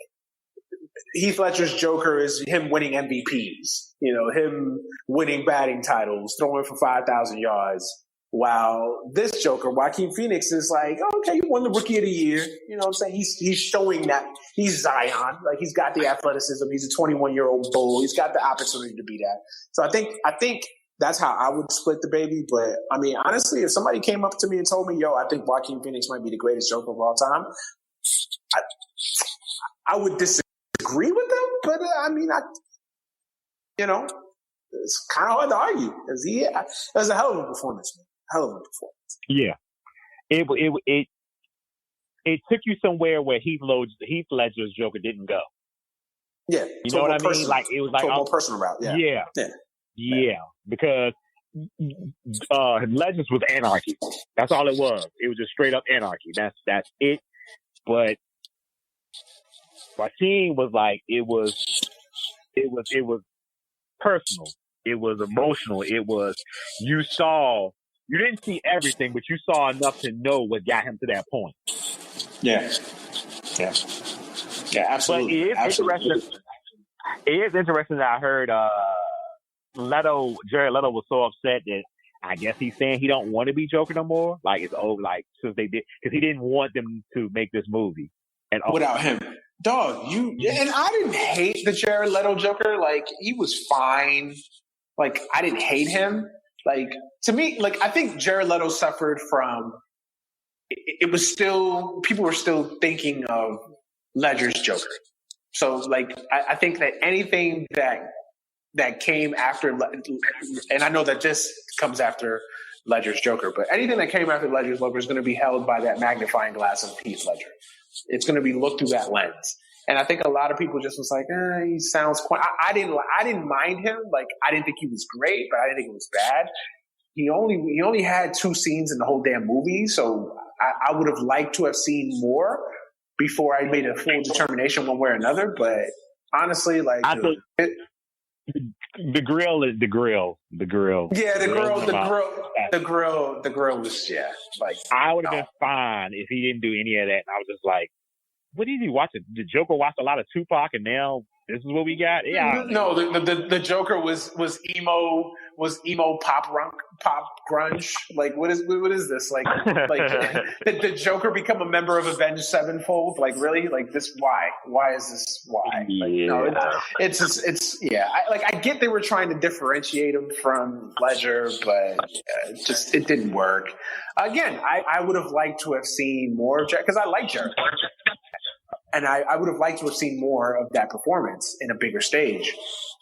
Heath Ledger's Joker is him winning MVPs, him winning batting titles, throwing for 5,000 yards. While this Joker, Joaquin Phoenix, is like, okay, you won the Rookie of the Year. You know what I'm saying? He's showing that he's Zion. Like he's got the athleticism. He's a 21-year-old bull. He's got the opportunity to be that. So I think that's how I would split the baby. But I mean, honestly, if somebody came up to me and told me, I think Joaquin Phoenix might be the greatest Joker of all time, I would disagree with them. But I mean, it's kind of hard to argue because it was a hell of a performance, man. Hell of a performance. Yeah, it took you somewhere where Heath Ledger's Joker didn't go. Yeah, you know what I mean? Like it was like a more personal route. Yeah. Because Legends was anarchy. That's all it was. It was just straight up anarchy. That's it. But Joaquin was like it was personal. It was emotional. It was you didn't see everything, but you saw enough to know what got him to that point. Yeah, absolutely. But it is interesting. It is interesting that I heard Jared Leto was so upset that I guess he's saying he don't want to be Joker no more. Like it's over. Like since they did, because he didn't want them to make this movie without him. Dog, and I didn't hate the Jared Leto Joker. Like he was fine. Like I didn't hate him. Like to me, like I think Jared Leto suffered from. It was still people were still thinking of Ledger's Joker. So like I think that anything that came after, and I know that this comes after Ledger's Joker, but anything that came after Ledger's Joker is going to be held by that magnifying glass of Heath Ledger. It's going to be looked through that lens. And I think a lot of people just was like, he sounds quite. I didn't mind him. Like I didn't think he was great, but I didn't think it was bad. he only had 2 scenes in the whole damn movie, so I would have liked to have seen more before I made a full determination one way or another. But honestly, like, I think the grill is the grill. The grill. Yeah, the grill was like, I would have been fine if he didn't do any of that. And I was just like, what did he watch? The Joker watched a lot of Tupac, and now this is what we got. Yeah. No, the Joker was emo pop grunge. Like, what is this? Like the Joker become a member of Avenged Sevenfold? Like, really? Like, this? Why is this? Why? Like, no, it's I get they were trying to differentiate him from Ledger, but it didn't work. Again, I would have liked to have seen more because I like Jared. And I would have liked to have seen more of that performance in a bigger stage.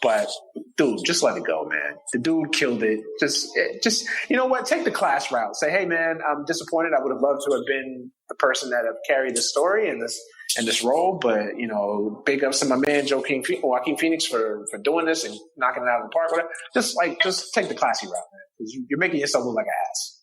But, dude, just let it go, man. The dude killed it. Just you know what? Take the class route. Say, hey, man, I'm disappointed. I would have loved to have been the person that have carried this story and this role. But, you know, big ups to my man, Joaquin Phoenix for doing this and knocking it out of the park. Whatever. Just take the classy route, man. Because you're making yourself look like an ass.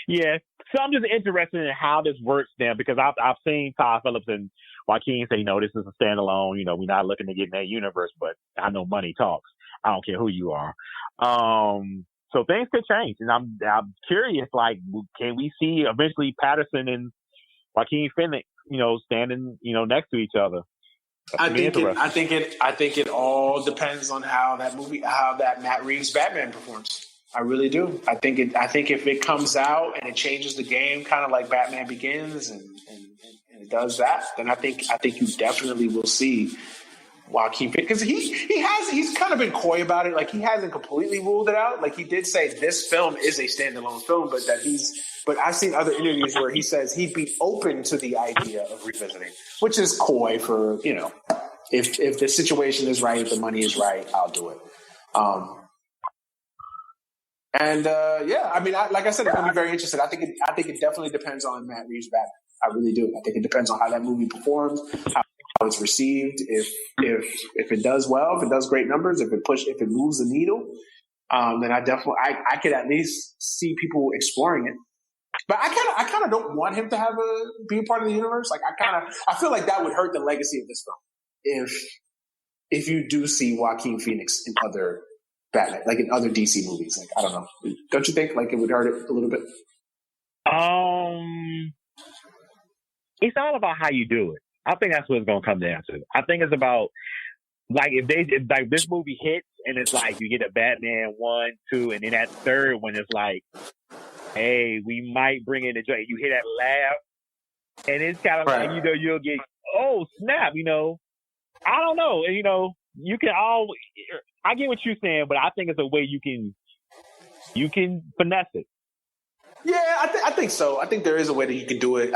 Yeah. So I'm just interested in how this works now because I've seen Todd Phillips and Joaquin say, this is a standalone. We're not looking to get in that universe, but I know money talks. I don't care who you are. So things could change, and I'm curious. Like, can we see eventually Patterson and Joaquin Phoenix, standing, next to each other? I think it all depends on how that Matt Reeves Batman performs. I really do. I think if it comes out and it changes the game, kind of like Batman Begins, and it does that, then I think you definitely will see Joaquin because he's kind of been coy about it. Like, he hasn't completely ruled it out. Like, he did say this film is a standalone film, but I've seen other interviews where he says he'd be open to the idea of revisiting, which is coy for if the situation is right, if the money is right, I'll do it. Like I said, I'm going to be very interested. I think it definitely depends on Matt Reeves' Batman. I really do. I think it depends on how that movie performs, how it's received. If it does well, if it does great numbers, if it moves the needle, then I could at least see people exploring it. But I kind of don't want him to be a part of the universe. Like, I feel like that would hurt the legacy of this film if you do see Joaquin Phoenix in other Batman, like in other DC movies. Like, I don't know. Don't you think like it would hurt it a little bit? It's all about how you do it. I think that's what it's gonna come down to. I think it's about like if this movie hits and it's like you get a Batman 1, 2, and then that third one is like, hey, we might bring in the joint. You hear that laugh, and it's kind of like you'll get snap. I don't know. You can I get what you're saying, but I think it's a way you can finesse it. Yeah, I think so. I think there is a way that you can do it.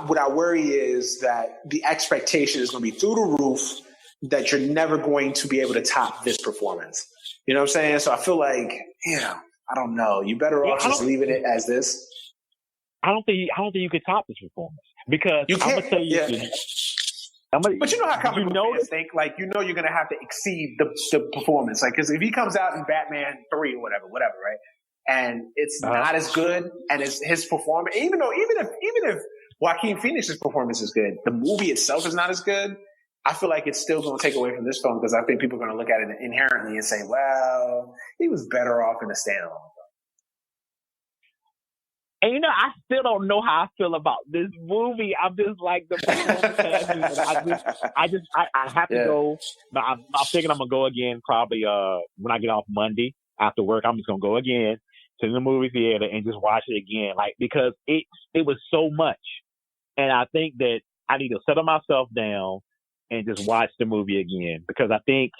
What I worry is that the expectation is going to be through the roof that you're never going to be able to top this performance. You know what I'm saying? So I feel like, I don't know. You better off just leaving it as this. I don't think you could top this performance because I'm gonna tell you. Yeah. But you know how comic book fans think, like, you're going to have to exceed the performance. Like, because if he comes out in Batman 3 or whatever, right? And it's not as good, and his performance, even if Joaquin Phoenix's performance is good, the movie itself is not as good. I feel like it's still going to take away from this film because I think people are going to look at it inherently and say, well, he was better off in a standalone. And I still don't know how I feel about this movie. I'm just like I have to go. I'm thinking I'm gonna go again probably when I get off Monday after work. I'm just gonna go again to the movie theater and just watch it again, like because it was so much, and I think that I need to settle myself down and just watch the movie again because I think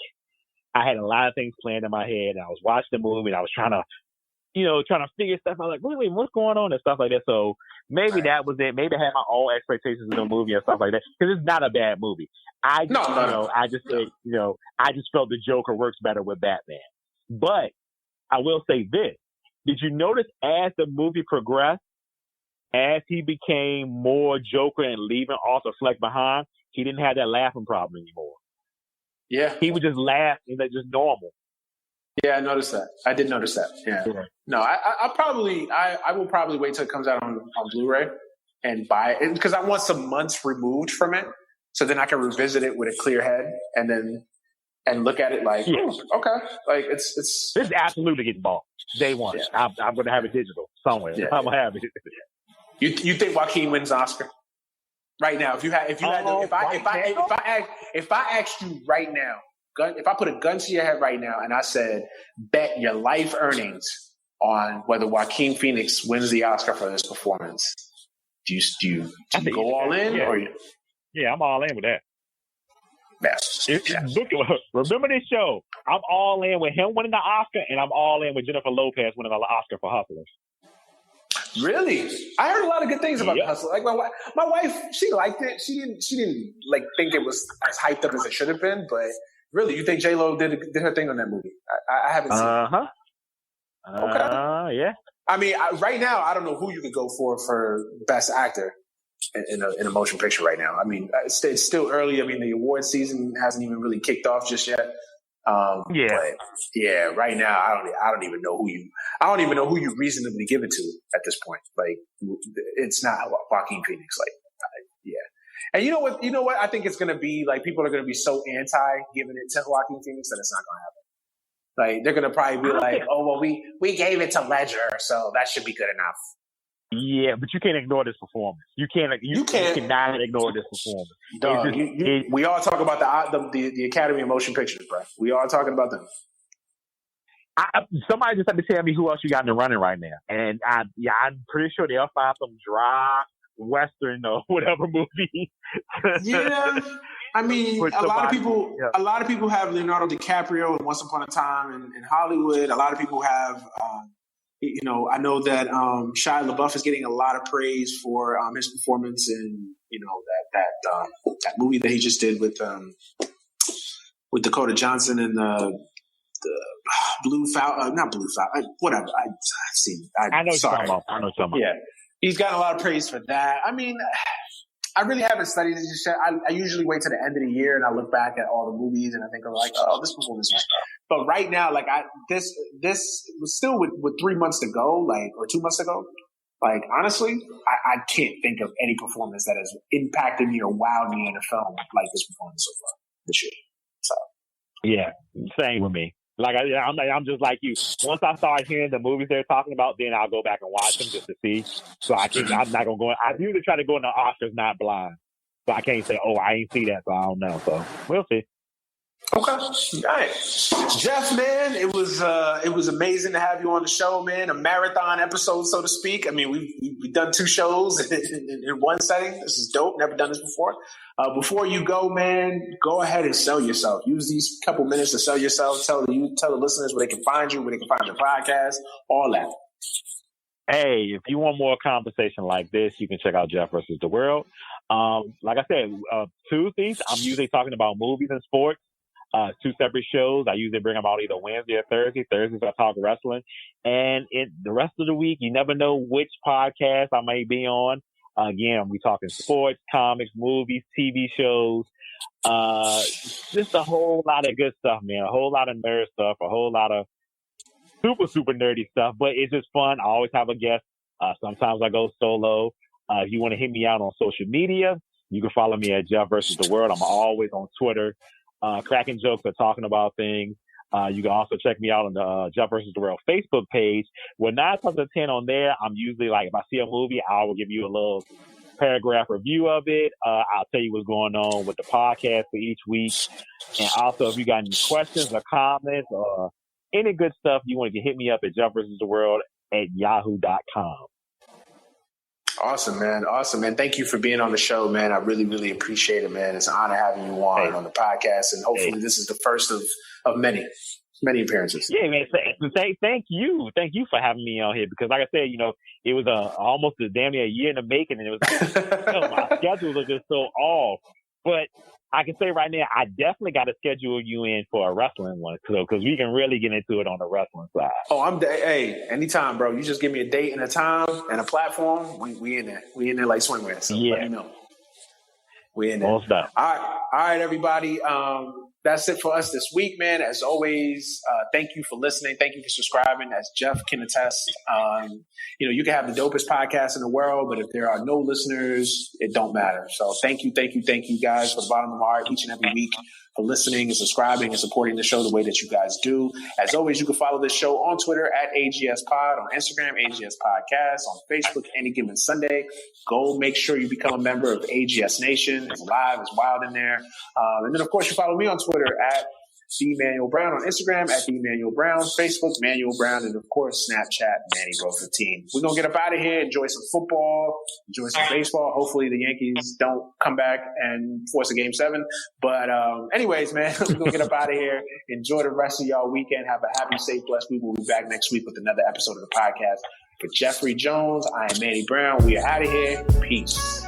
I had a lot of things planned in my head. And I was watching the movie and I was trying to figure stuff out, like, wait, what's going on and stuff like that. So maybe that was it. Maybe I had my own expectations of the movie and stuff like that because it's not a bad movie. I just felt the Joker works better with Batman. But I will say this. Did you notice as the movie progressed, as he became more Joker and leaving Arthur Fleck behind, he didn't have that laughing problem anymore. Yeah. He would just laugh and that's just normal. Yeah, I noticed that. I did notice that. Yeah. No, I will probably wait till it comes out on Blu-ray and buy it because I want some months removed from it, so then I can revisit it with a clear head and look at it like, okay, like it's this absolutely gets bought day one. Yeah. I'm going to have it digital somewhere. Yeah. I'm going to have it. You think Joaquin wins Oscar right now? If I asked you right now, if I put a gun to your head right now and I said, bet your life earnings on whether Joaquin Phoenix wins the Oscar for this performance, do you go all in? Yeah, I'm all in with that. Remember this show? I'm all in with him winning the Oscar, and I'm all in with Jennifer Lopez winning the Oscar for Hustlers. Really? I heard a lot of good things about the Hustler. Like my wife, she liked it. She didn't like think it was as hyped up as it should have been, but. Really, you think J-Lo did her thing on that movie? I haven't seen it. Okay. Yeah. I mean, right now, I don't know who you could go for Best Actor in a motion picture right now. I mean, it's still early. I mean, the award season hasn't even really kicked off just yet. But right now, I don't even know who you reasonably give it to at this point. Like, it's not Joaquin Phoenix. Like, yeah. And you know what? I think it's going to be like people are going to be so anti giving it to Joaquin Phoenix that it's not going to happen. Like they're going to probably be like, "Oh well, we gave it to Ledger, so that should be good enough." Yeah, but you can't ignore this performance. You cannot ignore this performance. We all talk about the Academy of Motion Pictures, bro. We all talking about them. Somebody just had to tell me who else you got in the running right now, and I'm pretty sure they'll find some dry Western or whatever movie. Yeah, I mean, a lot of people have Leonardo DiCaprio in Once Upon a Time in Hollywood. A lot of people have, I know that Shia LaBeouf is getting a lot of praise for his performance in, that movie that he just did with Dakota Johnson and the Blue Falcon, not Blue Falcon, whatever. I've seen. I know something about. Yeah. He's gotten a lot of praise for that. I mean, I really haven't studied it just yet. I usually wait till the end of the year and I look back at all the movies and I think, oh, this performance was. But right now, like this was still with 3 months to go, or 2 months to go. Like honestly, I can't think of any performance that has impacted me or wowed me in a film like this performance so far this year. So yeah, same with me. Like I'm just like you. Once I start hearing the movies they're talking about, then I'll go back and watch them just to see. So I'm not gonna go. I usually try to go in the Oscars not blind, so I can't say, "Oh, I ain't see that," so I don't know. So we'll see. Okay, all right, Jeff, man, it was amazing to have you on the show, man. A marathon episode, so to speak. I mean, we've done 2 shows in one setting. This is dope. Never done this before. Before you go, man, go ahead and sell yourself. Use these couple minutes to sell yourself. Tell the listeners where they can find you, where they can find your podcast, all that. Hey, if you want more conversation like this, you can check out Jeff versus the World. Like I said, Tuesdays, I'm usually talking about movies and sports. 2 separate shows. I usually bring them out either Wednesday or Thursday. Thursdays I talk wrestling. And the rest of the week, you never know which podcast I may be on. Again, we talking sports, comics, movies, TV shows. Just a whole lot of good stuff, man. A whole lot of nerd stuff. A whole lot of super, super nerdy stuff. But it's just fun. I always have a guest. Sometimes I go solo. If you want to hit me out on social media, you can follow me at Jeff versus the World. I'm always on Twitter. Cracking jokes or talking about things. You can also check me out on the Jeff versus the World Facebook page. With 9 times out of 10 on there, I'm usually like, if I see a movie, I will give you a little paragraph review of it. I'll tell you what's going on with the podcast for each week. And also, if you got any questions or comments or any good stuff, you want to hit me up at Jeff versus the World at yahoo.com. Awesome, man. Thank you for being on the show, man. I really, really appreciate it, man. It's an honor having you on the podcast, and hopefully this is the first of many appearances. Yeah, man. Thank you for having me on here because, like I said, it was almost damn near a year in the making, and it was my schedules are just so off. But I can say right now, I definitely got to schedule you in for a wrestling one because we can really get into it on the wrestling side. Oh, hey, anytime, bro. You just give me a date and a time and a platform. We in there. We in there like swimwear. So let me know. We in there. All stuff. All right, everybody. that's it for us this week, man. As always, thank you for listening. Thank you for subscribing. As Jeff can attest, you can have the dopest podcast in the world, but if there are no listeners, it don't matter. So thank you guys from the bottom of my heart each and every week for listening and subscribing and supporting the show the way that you guys do. As always, you can follow this show on Twitter at AGS Pod, on Instagram, AGS Podcast, on Facebook, Any Given Sunday. Go make sure you become a member of AGS Nation. It's live, it's wild in there. And then, of course, you follow me on Twitter at The Manuel Brown, on Instagram at The Manuel Brown, Facebook, Manuel Brown, and, of course, Snapchat, Manny Bro 15. We're going to get up out of here, enjoy some football, enjoy some baseball. Hopefully the Yankees don't come back and force a Game 7. But anyways, man, we're going to get up out of here. Enjoy the rest of y'all weekend. Have a happy, safe, blessed week. We'll be back next week with another episode of the podcast. For Jeffrey Jones, I am Manny Brown. We are out of here. Peace.